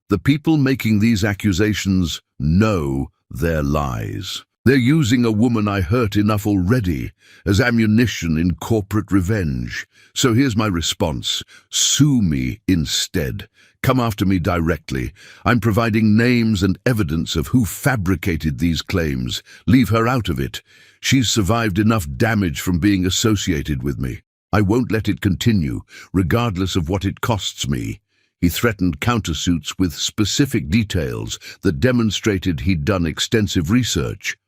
The people making these accusations know their lies. They're using a woman I hurt enough already as ammunition in corporate revenge. So here's my response. Sue me instead. Come after me directly. I'm providing names and evidence of who fabricated these claims. Leave her out of it. She's survived enough damage from being associated with me. I won't let it continue, regardless of what it costs me. He threatened countersuits with specific details that demonstrated he'd done extensive research.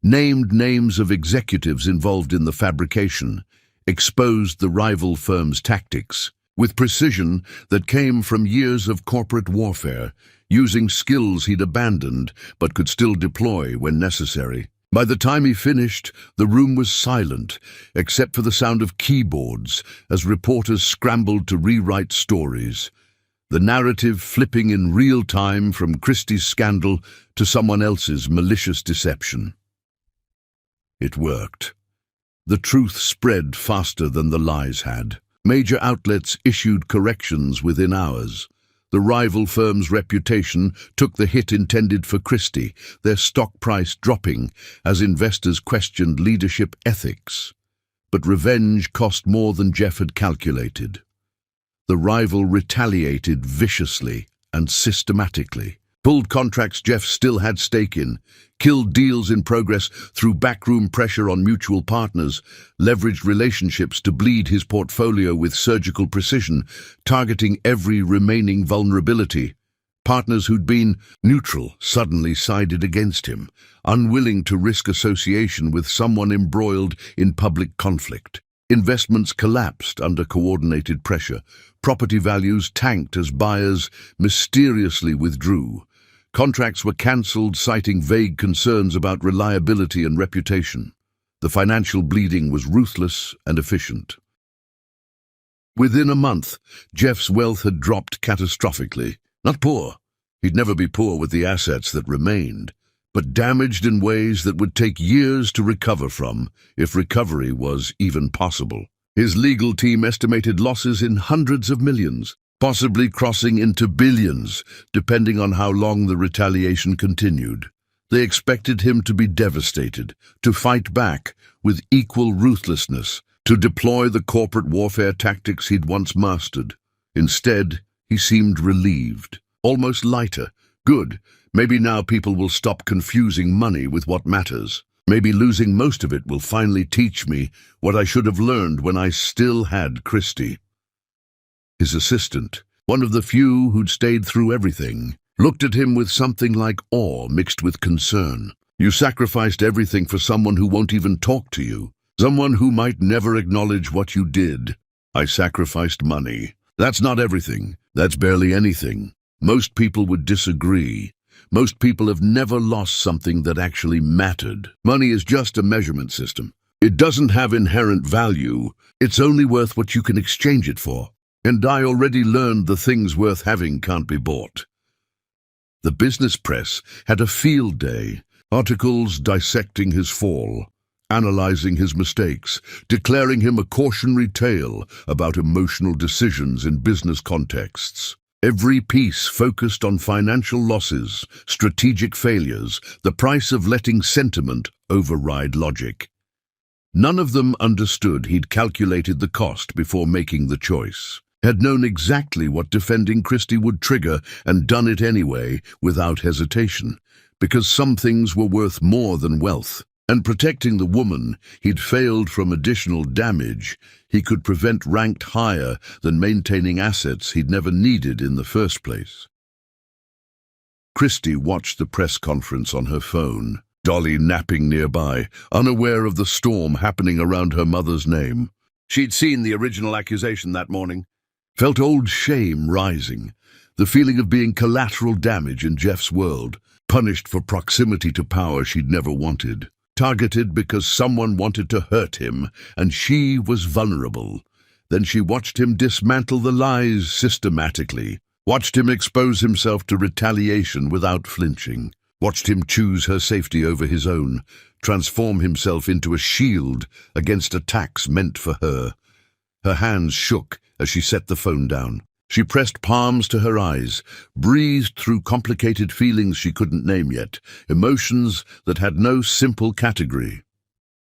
Named names of executives involved in the fabrication, exposed the rival firm's tactics, with precision that came from years of corporate warfare, using skills he'd abandoned but could still deploy when necessary. By the time he finished, the room was silent, except for the sound of keyboards as reporters scrambled to rewrite stories, the narrative flipping in real time from Christie's scandal to someone else's malicious deception. It worked. The truth spread faster than the lies had. Major outlets issued corrections within hours. The rival firm's reputation took the hit intended for Christie, their stock price dropping as investors questioned leadership ethics. But revenge cost more than Jeff had calculated. The rival retaliated viciously and systematically. Pulled contracts Jeff still had stake in, killed deals in progress through backroom pressure on mutual partners, leveraged relationships to bleed his portfolio with surgical precision, targeting every remaining vulnerability. Partners who'd been neutral suddenly sided against him, unwilling to risk association with someone embroiled in public conflict. Investments collapsed under coordinated pressure. Property values tanked as buyers mysteriously withdrew. Contracts were cancelled, citing vague concerns about reliability and reputation. The financial bleeding was ruthless and efficient. Within a month, Jeff's wealth had dropped catastrophically. Not poor. He'd never be poor with the assets that remained, but damaged in ways that would take years to recover from, if recovery was even possible. His legal team estimated losses in hundreds of millions, possibly crossing into billions, depending on how long the retaliation continued. They expected him to be devastated, to fight back with equal ruthlessness, to deploy the corporate warfare tactics he'd once mastered. Instead, he seemed relieved, almost lighter. Good, maybe now people will stop confusing money with what matters. Maybe losing most of it will finally teach me what I should have learned when I still had Christie. His assistant, one of the few who'd stayed through everything, looked at him with something like awe mixed with concern. You sacrificed everything for someone who won't even talk to you, someone who might never acknowledge what you did. I sacrificed money. That's not everything. That's barely anything. Most people would disagree. Most people have never lost something that actually mattered. Money is just a measurement system. It doesn't have inherent value. It's only worth what you can exchange it for. And I already learned the things worth having can't be bought. The business press had a field day, articles dissecting his fall, analyzing his mistakes, declaring him a cautionary tale about emotional decisions in business contexts. Every piece focused on financial losses, strategic failures, the price of letting sentiment override logic. None of them understood he'd calculated the cost before making the choice, had known exactly what defending Christie would trigger and done it anyway without hesitation, because some things were worth more than wealth. And protecting the woman he'd failed from additional damage, he could prevent ranked higher than maintaining assets he'd never needed in the first place. Christie watched the press conference on her phone, Dolly napping nearby, unaware of the storm happening around her mother's name. She'd seen the original accusation that morning, felt old shame rising, the feeling of being collateral damage in Jeff's world, punished for proximity to power she'd never wanted. Targeted because someone wanted to hurt him, and she was vulnerable. Then she watched him dismantle the lies systematically, watched him expose himself to retaliation without flinching, watched him choose her safety over his own, transform himself into a shield against attacks meant for her. Her hands shook as she set the phone down. She pressed palms to her eyes, breathed through complicated feelings she couldn't name yet, emotions that had no simple category.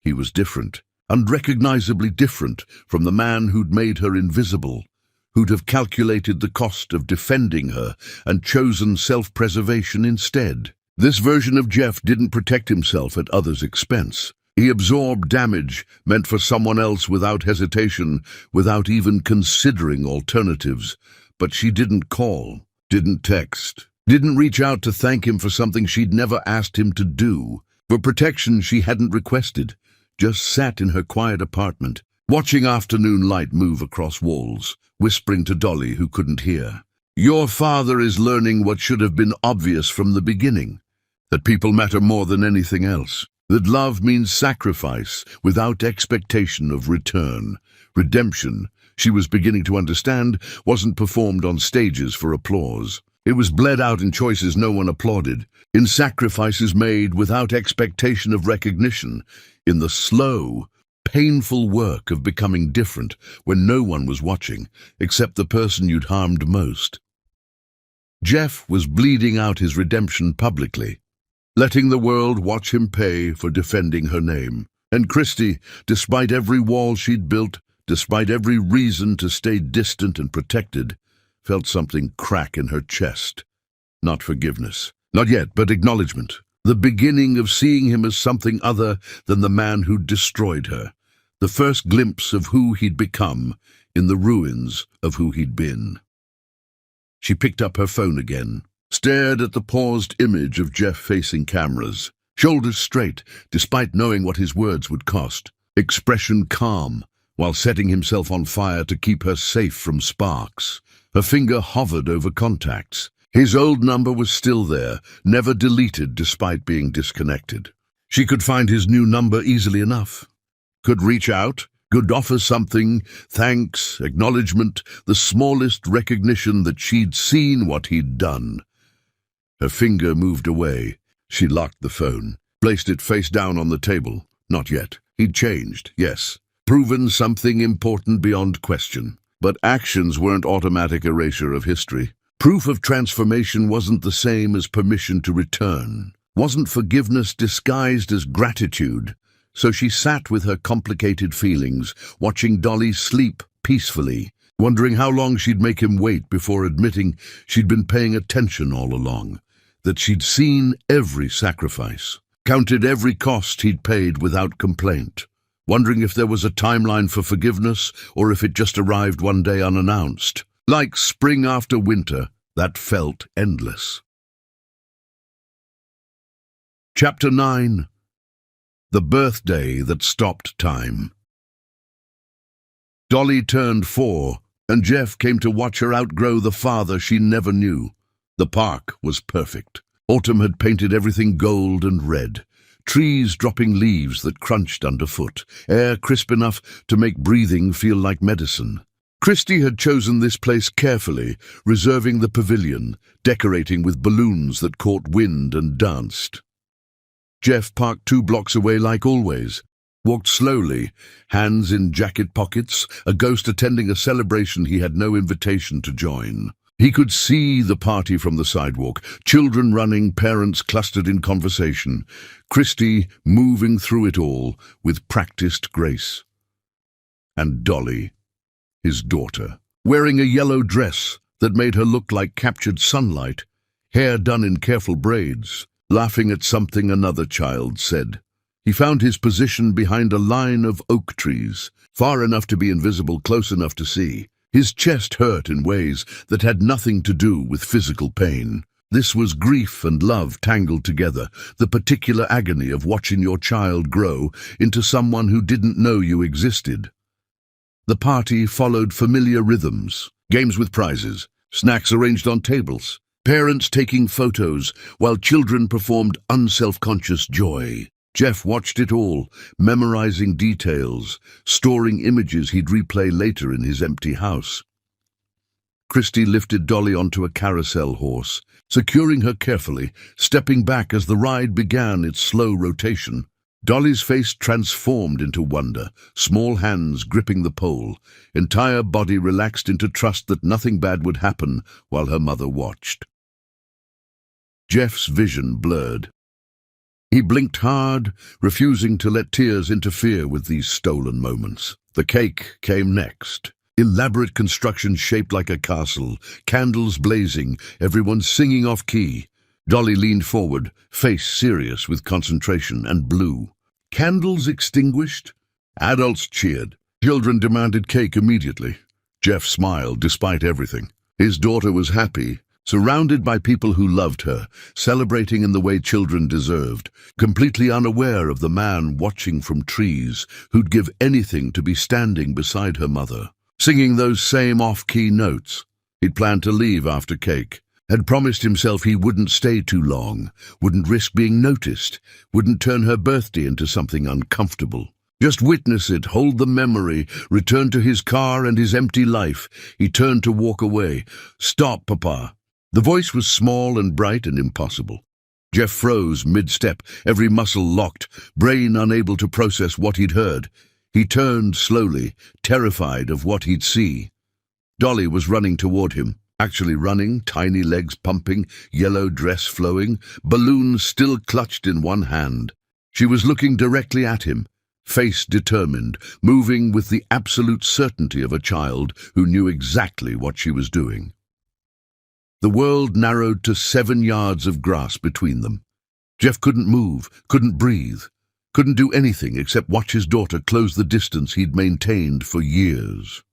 He was different, unrecognizably different from the man who'd made her invisible, who'd have calculated the cost of defending her and chosen self-preservation instead. This version of Jeff didn't protect himself at others' expense. He absorbed damage meant for someone else without hesitation, without even considering alternatives. But she didn't call, didn't text, didn't reach out to thank him for something she'd never asked him to do, for protection she hadn't requested, just sat in her quiet apartment, watching afternoon light move across walls, whispering to Dolly, who couldn't hear. Your father is learning what should have been obvious from the beginning, that people matter more than anything else. That love means sacrifice without expectation of return. Redemption, she was beginning to understand, wasn't performed on stages for applause. It was bled out in choices no one applauded, in sacrifices made without expectation of recognition, in the slow, painful work of becoming different when no one was watching, except the person you'd harmed most. Jeff was bleeding out his redemption publicly, letting the world watch him pay for defending her name. And Christie, despite every wall she'd built, despite every reason to stay distant and protected, felt something crack in her chest. Not forgiveness. Not yet, but acknowledgement. The beginning of seeing him as something other than the man who'd destroyed her. The first glimpse of who he'd become in the ruins of who he'd been. She picked up her phone again. stared at the paused image of Jeff facing cameras, shoulders straight, despite knowing what his words would cost, expression calm, while setting himself on fire to keep her safe from sparks. Her finger hovered over contacts. His old number was still there, never deleted despite being disconnected. She could find his new number easily enough. Could reach out, could offer something, thanks, acknowledgement, the smallest recognition that she'd seen what he'd done. Her finger moved away. She locked the phone, placed it face down on the table. Not yet. He'd changed, yes. Proven something important beyond question. But actions weren't automatic erasure of history. Proof of transformation wasn't the same as permission to return. Wasn't forgiveness disguised as gratitude. So she sat with her complicated feelings, watching Dolly sleep peacefully, wondering how long she'd make him wait before admitting she'd been paying attention all along, that she'd seen every sacrifice, counted every cost he'd paid without complaint, wondering if there was a timeline for forgiveness or if it just arrived one day unannounced. Like spring after winter, that felt endless. Chapter 9. The Birthday That Stopped Time. Dolly turned 4, and Jeff came to watch her outgrow the father she never knew. The park was perfect. Autumn had painted everything gold and red. Trees dropping leaves that crunched underfoot. Air crisp enough to make breathing feel like medicine. Christy had chosen this place carefully, reserving the pavilion, decorating with balloons that caught wind and danced. Jeff parked 2 blocks away like always, walked slowly, hands in jacket pockets, a ghost attending a celebration he had no invitation to join. He could see the party from the sidewalk, children running, parents clustered in conversation, Christy moving through it all with practiced grace. And Dolly, his daughter, wearing a yellow dress that made her look like captured sunlight, hair done in careful braids, laughing at something another child said. He found his position behind a line of oak trees, far enough to be invisible, close enough to see. His chest hurt in ways that had nothing to do with physical pain. This was grief and love tangled together, the particular agony of watching your child grow into someone who didn't know you existed. The party followed familiar rhythms, games with prizes, snacks arranged on tables, parents taking photos while children performed unself-conscious joy. Jeff watched it all, memorizing details, storing images he'd replay later in his empty house. Christy lifted Dolly onto a carousel horse, securing her carefully, stepping back as the ride began its slow rotation. Dolly's face transformed into wonder, small hands gripping the pole, entire body relaxed into trust that nothing bad would happen while her mother watched. Jeff's vision blurred. He blinked hard, refusing to let tears interfere with these stolen moments. The cake came next. Elaborate construction shaped like a castle, candles blazing, everyone singing off-key. Dolly leaned forward, face serious with concentration, and blew. Candles extinguished. Adults cheered. Children demanded cake immediately. Jeff smiled despite everything. His daughter was happy, surrounded by people who loved her, celebrating in the way children deserved, completely unaware of the man watching from trees who'd give anything to be standing beside her mother, singing those same off-key notes. He'd planned to leave after cake, had promised himself he wouldn't stay too long, wouldn't risk being noticed, wouldn't turn her birthday into something uncomfortable. Just witness it, hold the memory, return to his car and his empty life. He turned to walk away. "Stop, Papa." The voice was small and bright and impossible. Jeff froze mid-step, every muscle locked, brain unable to process what he'd heard. He turned slowly, terrified of what he'd see. Dolly was running toward him, actually running, tiny legs pumping, yellow dress flowing, balloons still clutched in one hand. She was looking directly at him, face determined, moving with the absolute certainty of a child who knew exactly what she was doing. The world narrowed to 7 yards of grass between them. Jeff couldn't move, couldn't breathe, couldn't do anything except watch his daughter close the distance he'd maintained for years.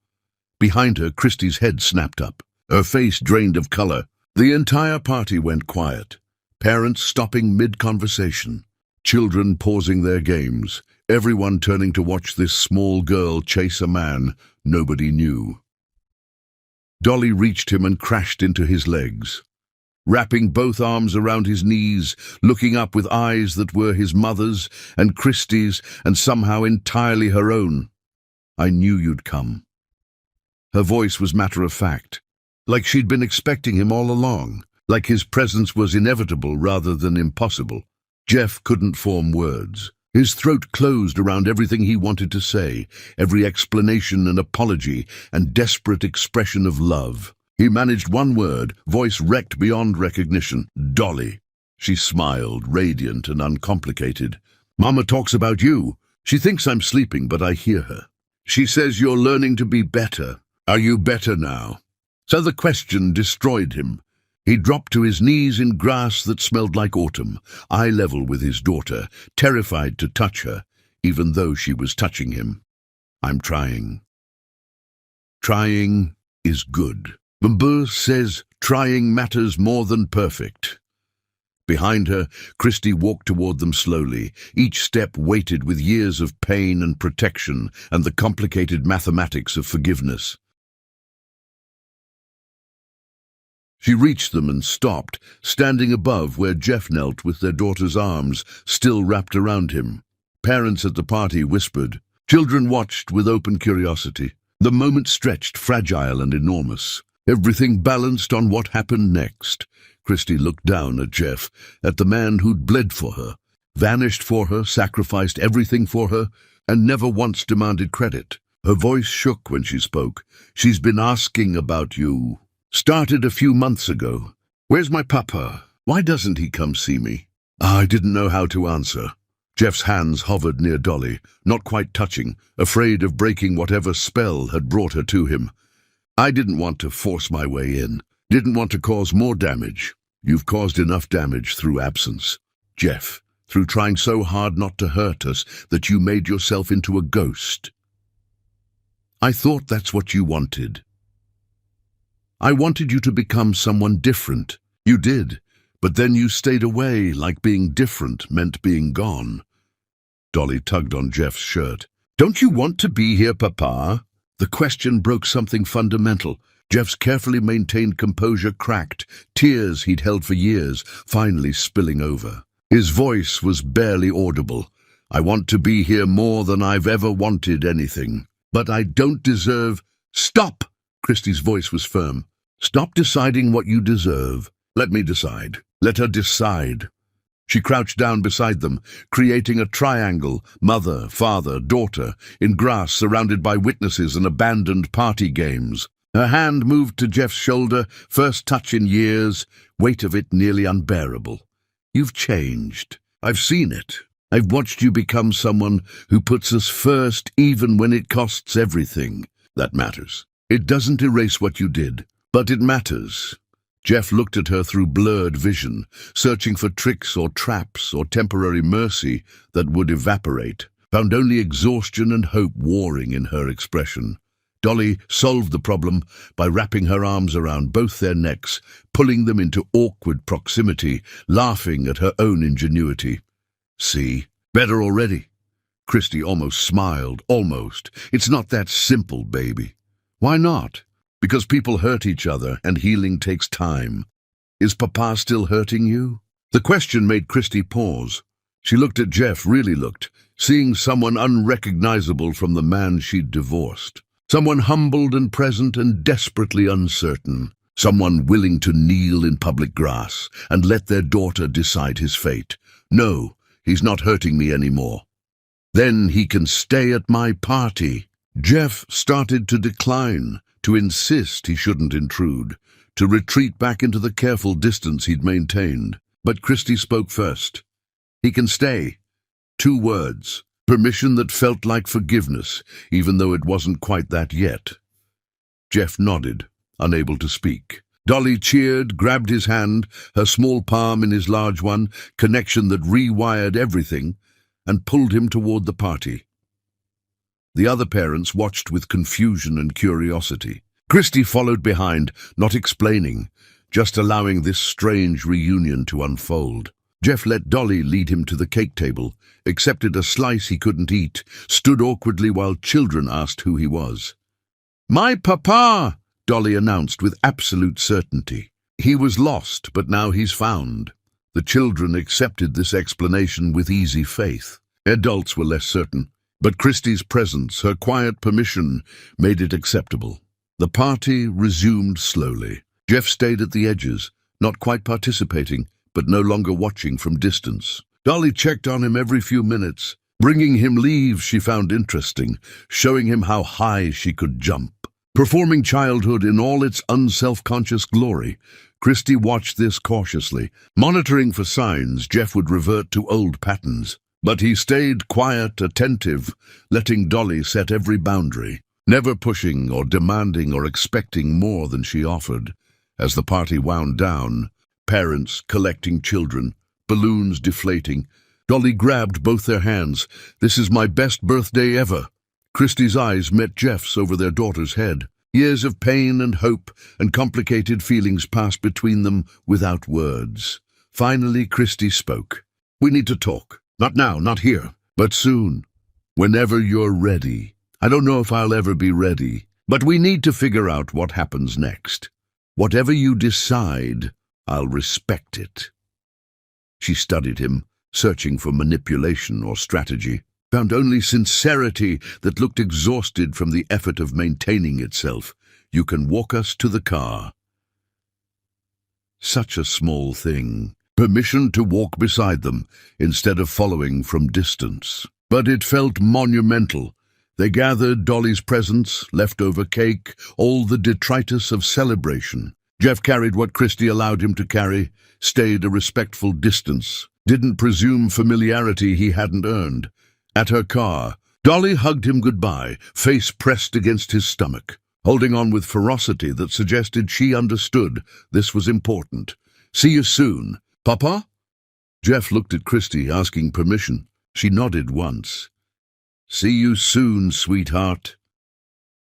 Behind her, Christy's head snapped up, her face drained of color. The entire party went quiet, parents stopping mid-conversation, children pausing their games, everyone turning to watch this small girl chase a man nobody knew. Dolly reached him and crashed into his legs, wrapping both arms around his knees, looking up with eyes that were his mother's and Christie's and somehow entirely her own. "I knew you'd come." Her voice was matter-of-fact, like she'd been expecting him all along, like his presence was inevitable rather than impossible. Jeff couldn't form words. His throat closed around everything he wanted to say, every explanation and apology and desperate expression of love. He managed one word, voice wrecked beyond recognition. "Dolly." She smiled, radiant and uncomplicated. "Mama talks about you. She thinks I'm sleeping, but I hear her. She says you're learning to be better. Are you better now?" So the question destroyed him. He dropped to his knees in grass that smelled like autumn, eye level with his daughter, terrified to touch her, even though she was touching him. "I'm trying." Trying is good. Mabur says trying matters more than perfect. Behind her, Christie walked toward them slowly, each step weighted with years of pain and protection and the complicated mathematics of forgiveness. She reached them and stopped, standing above where Jeff knelt with their daughter's arms still wrapped around him. Parents at the party whispered. Children watched with open curiosity. The moment stretched, fragile and enormous. Everything balanced on what happened next. Christie looked down at Jeff, at the man who'd bled for her, vanished for her, sacrificed everything for her, and never once demanded credit. Her voice shook when she spoke. "She's been asking about you. Started a few months ago. Where's my papa? Why doesn't he come see me?" I didn't know how to answer. Jeff's hands hovered near Dolly, not quite touching, afraid of breaking whatever spell had brought her to him. "I didn't want to force my way in. Didn't want to cause more damage. You've caused enough damage through absence, Jeff, through trying so hard not to hurt us that you made yourself into a ghost. I thought that's what you wanted. I wanted you to become someone different. You did, but then you stayed away like being different meant being gone." Dolly tugged on Jeff's shirt. "Don't you want to be here, Papa?" The question broke something fundamental. Jeff's carefully maintained composure cracked, tears he'd held for years finally spilling over. His voice was barely audible. "I want to be here more than I've ever wanted anything. But I don't deserve—" "Stop!" Christie's voice was firm. "Stop deciding what you deserve. Let me decide. Let her decide." She crouched down beside them, creating a triangle, mother, father, daughter, in grass surrounded by witnesses and abandoned party games. Her hand moved to Jeff's shoulder, first touch in years, weight of it nearly unbearable. "You've changed. I've seen it. I've watched you become someone who puts us first even when it costs everything. That matters. It doesn't erase what you did, but it matters." Jeff looked at her through blurred vision, searching for tricks or traps or temporary mercy that would evaporate, found only exhaustion and hope warring in her expression. Dolly solved the problem by wrapping her arms around both their necks, pulling them into awkward proximity, laughing at her own ingenuity. "See, better already." Christie almost smiled, almost. "It's not that simple, baby." "Why not?" "Because people hurt each other, and healing takes time. Is Papa still hurting you?" The question made Christie pause. She looked at Jeff, really looked, seeing someone unrecognizable from the man she'd divorced. Someone humbled and present and desperately uncertain. Someone willing to kneel in public grass and let their daughter decide his fate. "No, he's not hurting me anymore. Then he can stay at my party." Jeff started to decline, to insist he shouldn't intrude, to retreat back into the careful distance he'd maintained. But Christie spoke first. "He can stay." 2 words. Permission that felt like forgiveness, even though it wasn't quite that yet. Jeff nodded, unable to speak. Dolly cheered, grabbed his hand, her small palm in his large one, connection that rewired everything, and pulled him toward the party. The other parents watched with confusion and curiosity. Christie followed behind, not explaining, just allowing this strange reunion to unfold. Jeff let Dolly lead him to the cake table, accepted a slice he couldn't eat, stood awkwardly while children asked who he was. "My papa!" Dolly announced with absolute certainty. He was lost, but now he's found. The children accepted this explanation with easy faith. Adults were less certain, but Christie's presence, her quiet permission, made it acceptable. The party resumed slowly. Jeff stayed at the edges, not quite participating, but no longer watching from distance. Dolly checked on him every few minutes, bringing him leaves she found interesting, showing him how high she could jump. Performing childhood in all its unself-conscious glory, Christie watched this cautiously. Monitoring for signs, Jeff would revert to old patterns. But he stayed quiet, attentive, letting Dolly set every boundary, never pushing or demanding or expecting more than she offered. As the party wound down, parents collecting children, balloons deflating, Dolly grabbed both their hands. "This is my best birthday ever." Christie's eyes met Jeff's over their daughter's head. Years of pain and hope and complicated feelings passed between them without words. Finally, Christie spoke. "We need to talk. Not now, not here, but soon. Whenever you're ready. I don't know if I'll ever be ready, but we need to figure out what happens next. Whatever you decide, I'll respect it." She studied him, searching for manipulation or strategy, found only sincerity that looked exhausted from the effort of maintaining itself. "You can walk us to the car." Such a small thing. Permission to walk beside them, instead of following from distance. But it felt monumental. They gathered Dolly's presents, leftover cake, all the detritus of celebration. Jeff carried what Christie allowed him to carry, stayed a respectful distance, didn't presume familiarity he hadn't earned. At her car, Dolly hugged him goodbye, face pressed against his stomach, holding on with ferocity that suggested she understood this was important. "See you soon. Papa?" Jeff looked at Christie, asking permission. She nodded once. "See you soon, sweetheart."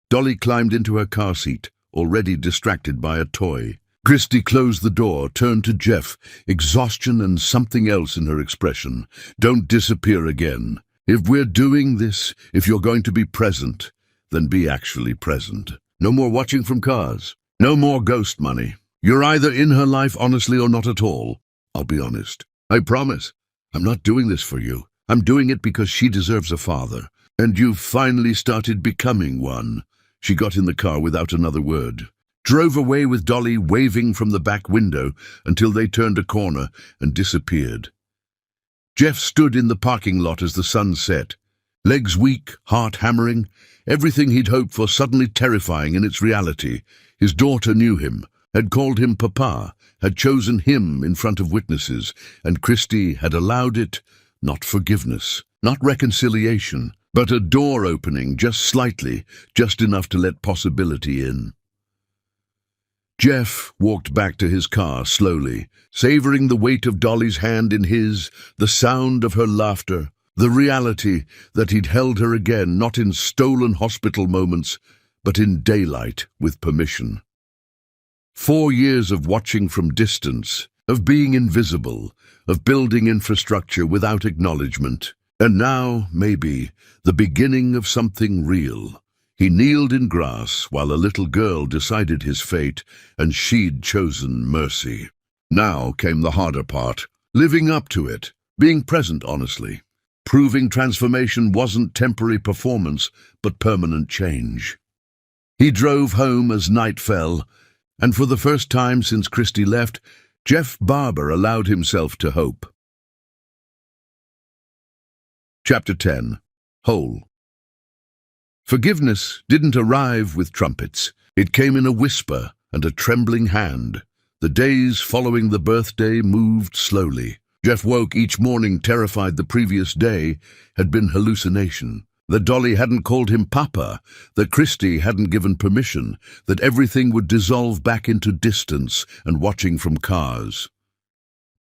Dolly climbed into her car seat, already distracted by a toy. Christie closed the door, turned to Jeff, exhaustion and something else in her expression. "Don't disappear again. If we're doing this, if you're going to be present, then be actually present. No more watching from cars. No more ghost money. You're either in her life honestly or not at all. I'll be honest. I promise. I'm not doing this for you. I'm doing it because she deserves a father. And you've finally started becoming one." She got in the car without another word, drove away with Dolly waving from the back window until they turned a corner and disappeared. Jeff stood in the parking lot as the sun set, legs weak, heart hammering, everything he'd hoped for suddenly terrifying in its reality. His daughter knew him, had called him Papa, had chosen him in front of witnesses, and Christie had allowed it. Not forgiveness, not reconciliation, but a door opening just slightly, just enough to let possibility in. Jeff walked back to his car slowly, savoring the weight of Dolly's hand in his, the sound of her laughter, the reality that he'd held her again, not in stolen hospital moments, but in daylight with permission. 4 years of watching from distance, of being invisible, of building infrastructure without acknowledgement, and now, maybe, the beginning of something real. He kneeled in grass while a little girl decided his fate, and she'd chosen mercy. Now came the harder part, living up to it, being present honestly, proving transformation wasn't temporary performance, but permanent change. He drove home as night fell, and for the first time since Christie left, Jeff Barber allowed himself to hope. Chapter 10. Whole. Forgiveness didn't arrive with trumpets. It came in a whisper and a trembling hand. The days following the birthday moved slowly. Jeff woke each morning terrified the previous day had been hallucination, that Dolly hadn't called him Papa, that Christie hadn't given permission, that everything would dissolve back into distance and watching from cars.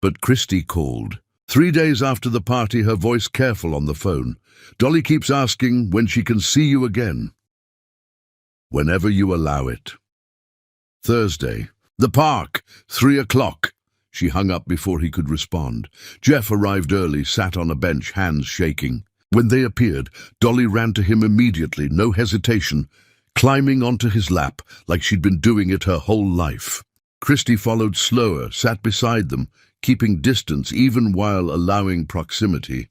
But Christie called. 3 days after the party, her voice careful on the phone. "Dolly keeps asking when she can see you again." "Whenever you allow it." Thursday. The park, 3 o'clock. She hung up before he could respond. Jeff arrived early, sat on a bench, hands shaking. When they appeared, Dolly ran to him immediately, no hesitation, climbing onto his lap like she'd been doing it her whole life. Christy followed slower, sat beside them, keeping distance even while allowing proximity.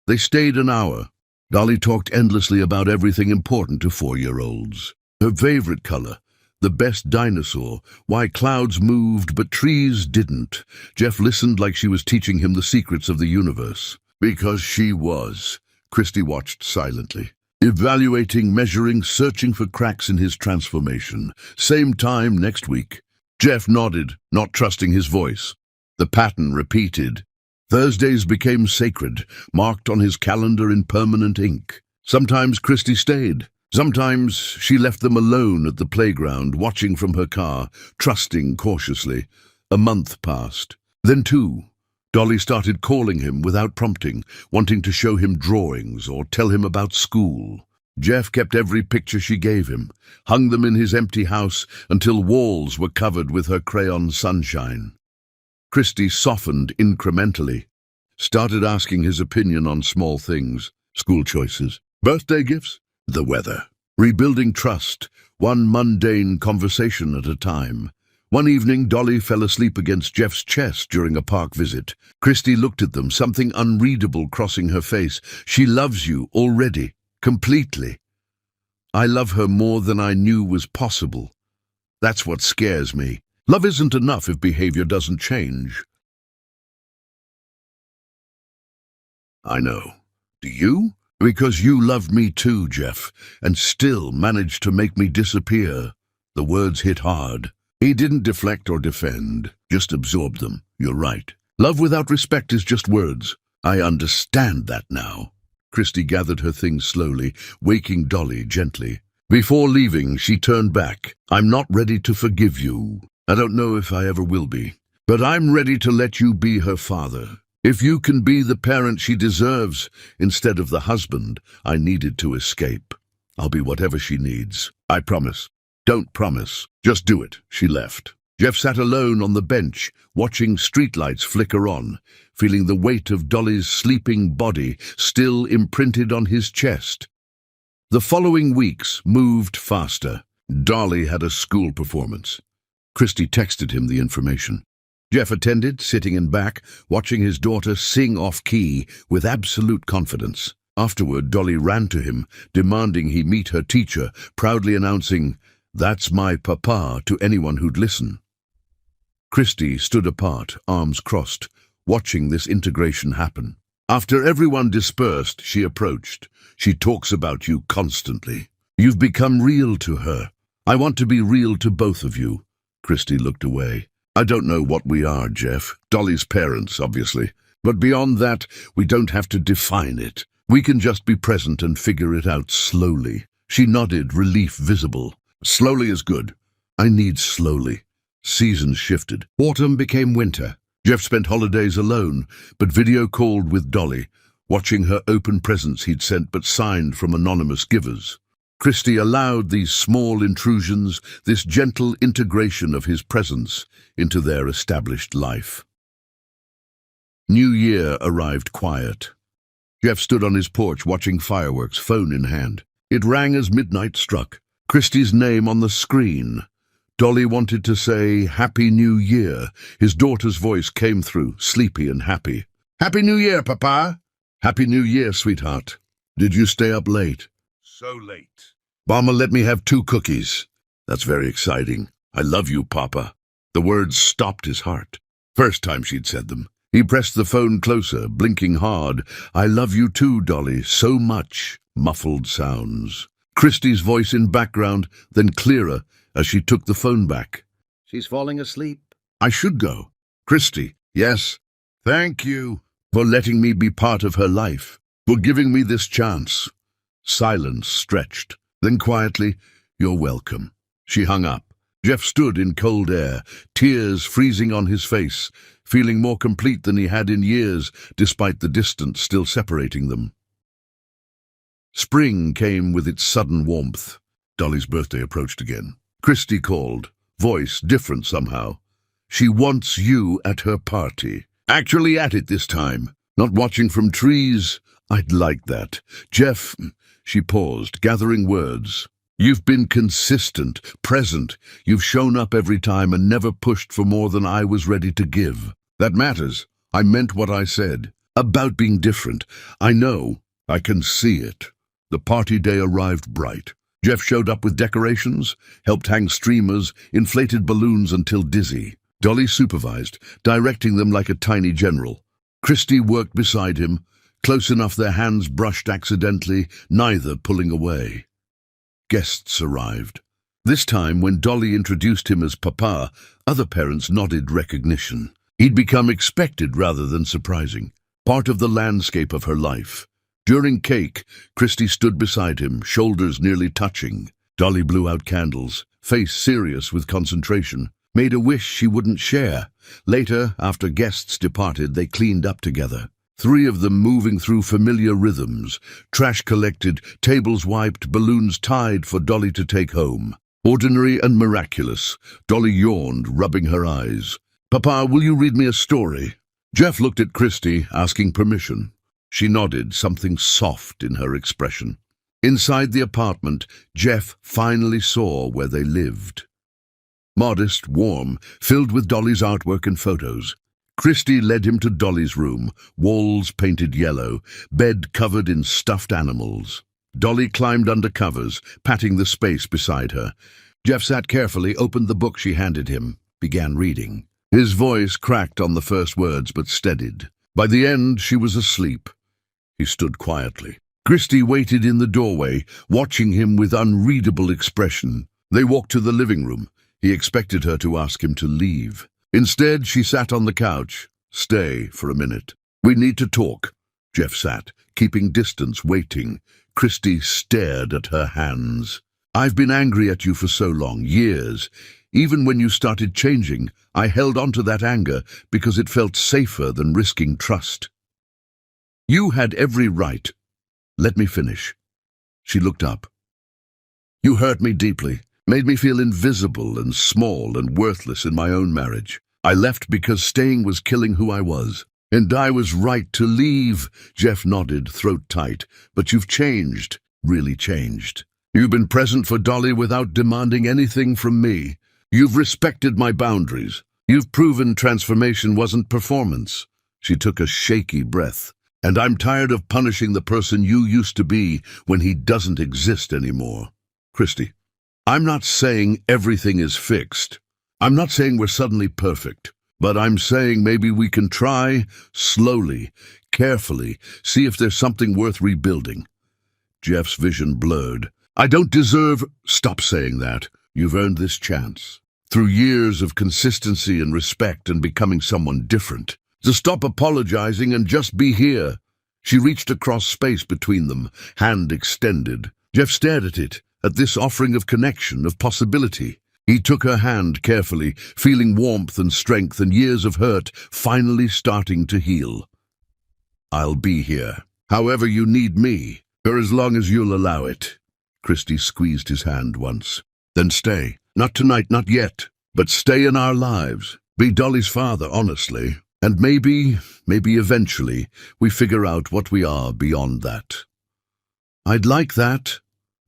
They stayed an hour. Dolly talked endlessly about everything important to 4-year-olds. Her favorite color, the best dinosaur, why clouds moved but trees didn't. Jeff listened like she was teaching him the secrets of the universe. Because she was. Christy watched silently, evaluating, measuring, searching for cracks in his transformation. Same time next week. Jeff nodded, not trusting his voice. The pattern repeated. Thursdays became sacred, marked on his calendar in permanent ink. Sometimes Christy stayed. Sometimes she left them alone at the playground, watching from her car, trusting cautiously. A month passed. Then 2. Dolly started calling him without prompting, wanting to show him drawings or tell him about school. Jeff kept every picture she gave him, hung them in his empty house until walls were covered with her crayon sunshine. Christy softened incrementally, started asking his opinion on small things, school choices, birthday gifts, the weather, rebuilding trust, one mundane conversation at a time. One evening, Dolly fell asleep against Jeff's chest during a park visit. Christy looked at them, something unreadable crossing her face. She loves you already, completely. I love her more than I knew was possible. That's what scares me. Love isn't enough if behavior doesn't change. I know. Do you? Because you loved me too, Jeff, and still managed to make me disappear. The words hit hard. He didn't deflect or defend, just absorbed them. You're right. Love without respect is just words. I understand that now. Christy gathered her things slowly, waking Dolly gently. Before leaving, she turned back. I'm not ready to forgive you. I don't know if I ever will be. But I'm ready to let you be her father. If you can be the parent she deserves, instead of the husband I needed to escape, I'll be whatever she needs. I promise. Don't promise. Just do it. She left. Jeff sat alone on the bench, watching streetlights flicker on, feeling the weight of Dolly's sleeping body still imprinted on his chest. The following weeks moved faster. Dolly had a school performance. Christy texted him the information. Jeff attended, sitting in back, watching his daughter sing off-key with absolute confidence. Afterward, Dolly ran to him, demanding he meet her teacher, proudly announcing, "That's my papa," to anyone who'd listen. Christy stood apart, arms crossed, watching this integration happen. After everyone dispersed, she approached. She talks about you constantly. You've become real to her. I want to be real to both of you. Christy looked away. I don't know what we are, Jeff. Dolly's parents, obviously. But beyond that, we don't have to define it. We can just be present and figure it out slowly. She nodded, relief visible. Slowly is good. I need slowly. Seasons shifted. Autumn became winter. Jeff spent holidays alone, but video called with Dolly, watching her open presents he'd sent but signed from anonymous givers. Christy allowed these small intrusions, this gentle integration of his presence into their established life. New Year arrived quiet. Jeff stood on his porch watching fireworks, phone in hand. It rang as midnight struck. Christy's name on the screen. Dolly wanted to say, "Happy New Year." His daughter's voice came through, sleepy and happy. "Happy New Year, Papa." "Happy New Year, sweetheart. Did you stay up late?" "So late." "Mama let me have 2 cookies." "That's very exciting. I love you, Papa." The words stopped his heart. First time she'd said them. He pressed the phone closer, blinking hard. "I love you too, Dolly, so much." Muffled sounds. Christy's voice in background, then clearer as she took the phone back. "She's falling asleep." "I should go." "Christy." "Yes." "Thank you for letting me be part of her life, for giving me this chance." Silence stretched. Then quietly, "You're welcome." She hung up. Jeff stood in cold air, tears freezing on his face, feeling more complete than he had in years, despite the distance still separating them. Spring came with its sudden warmth. Dolly's birthday approached again. Christy called. voice different somehow. "She wants you at her party. Actually at it this time. Not watching from trees. I'd like that. Jeff," she paused, gathering words. "You've been consistent, present. You've shown up every time and never pushed for more than I was ready to give. That matters. I meant what I said. About being different. I know. I can see it." The party day arrived bright. Jeff showed up with decorations, helped hang streamers, inflated balloons until dizzy. Dolly supervised, directing them like a tiny general. Christy worked beside him, close enough their hands brushed accidentally, neither pulling away. Guests arrived. This time, when Dolly introduced him as Papa, other parents nodded recognition. He'd become expected rather than surprising, part of the landscape of her life. During cake, Christy stood beside him, shoulders nearly touching. Dolly blew out candles, face serious with concentration, made a wish she wouldn't share. Later, after guests departed, they cleaned up together. 3 of them moving through familiar rhythms, trash collected, tables wiped, balloons tied for Dolly to take home. Ordinary and miraculous. Dolly yawned, rubbing her eyes. "Papa, will you read me a story?" Jeff looked at Christy, asking permission. She nodded, something soft in her expression. Inside the apartment, Jeff finally saw where they lived. Modest, warm, filled with Dolly's artwork and photos. Christy led him to Dolly's room, walls painted yellow, bed covered in stuffed animals. Dolly climbed under covers, patting the space beside her. Jeff sat carefully, opened the book she handed him, began reading. His voice cracked on the first words but steadied. By the end, she was asleep. He stood quietly. Christy waited in the doorway, watching him with unreadable expression. They walked to the living room. He expected her to ask him to leave. Instead, she sat on the couch. "Stay for a minute. We need to talk." Jeff sat, keeping distance, waiting. Christy stared at her hands. "I've been angry at you for so long, years. Even when you started changing, I held on to that anger because it felt safer than risking trust. You had every right. Let me finish." She looked up. "You hurt me deeply, made me feel invisible and small and worthless in my own marriage. I left because staying was killing who I was. And I was right to leave." Jeff nodded, throat tight. "But you've changed, really changed. You've been present for Dolly without demanding anything from me. You've respected my boundaries. You've proven transformation wasn't performance." She took a shaky breath. "And I'm tired of punishing the person you used to be when he doesn't exist anymore." Christy, "I'm not saying everything is fixed. I'm not saying we're suddenly perfect. But I'm saying maybe we can try, slowly, carefully, see if there's something worth rebuilding." Jeff's vision blurred. "I don't deserve—" "Stop saying that. You've earned this chance. Through years of consistency and respect and becoming someone different. So stop apologizing and just be here." She reached across space between them, hand extended. Jeff stared at it, at this offering of connection, of possibility. He took her hand carefully, feeling warmth and strength and years of hurt finally starting to heal. "I'll be here, however you need me, for as long as you'll allow it." Christy squeezed his hand once. "Then stay. Not tonight, not yet, but stay in our lives. Be Dolly's father, honestly. And maybe eventually, we figure out what we are beyond that." "I'd like that."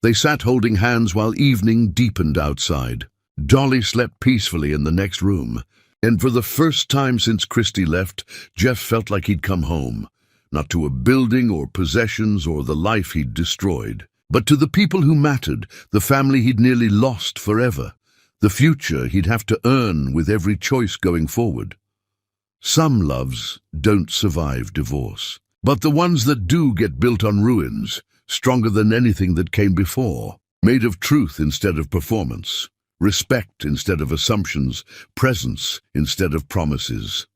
They sat holding hands while evening deepened outside. Dolly slept peacefully in the next room, and for the first time since Christy left, Jeff felt like he'd come home, not to a building or possessions or the life he'd destroyed, but to the people who mattered, the family he'd nearly lost forever, the future he'd have to earn with every choice going forward. Some loves don't survive divorce, but the ones that do get built on ruins, stronger than anything that came before, made of truth instead of performance. Respect instead of assumptions, presence instead of promises.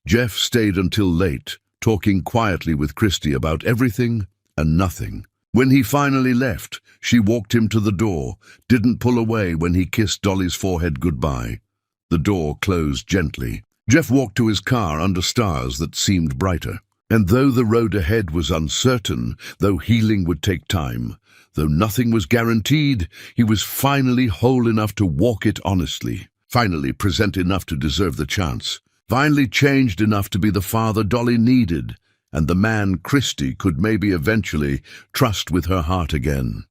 Jeff stayed until late, talking quietly with Christy about everything and nothing. When he finally left, she walked him to the door, didn't pull away when he kissed Dolly's forehead goodbye. The door closed gently. Jeff walked to his car under stars that seemed brighter. And though the road ahead was uncertain, though healing would take time, though nothing was guaranteed, he was finally whole enough to walk it honestly, finally present enough to deserve the chance, finally changed enough to be the father Dolly needed, and the man Christy could maybe eventually trust with her heart again.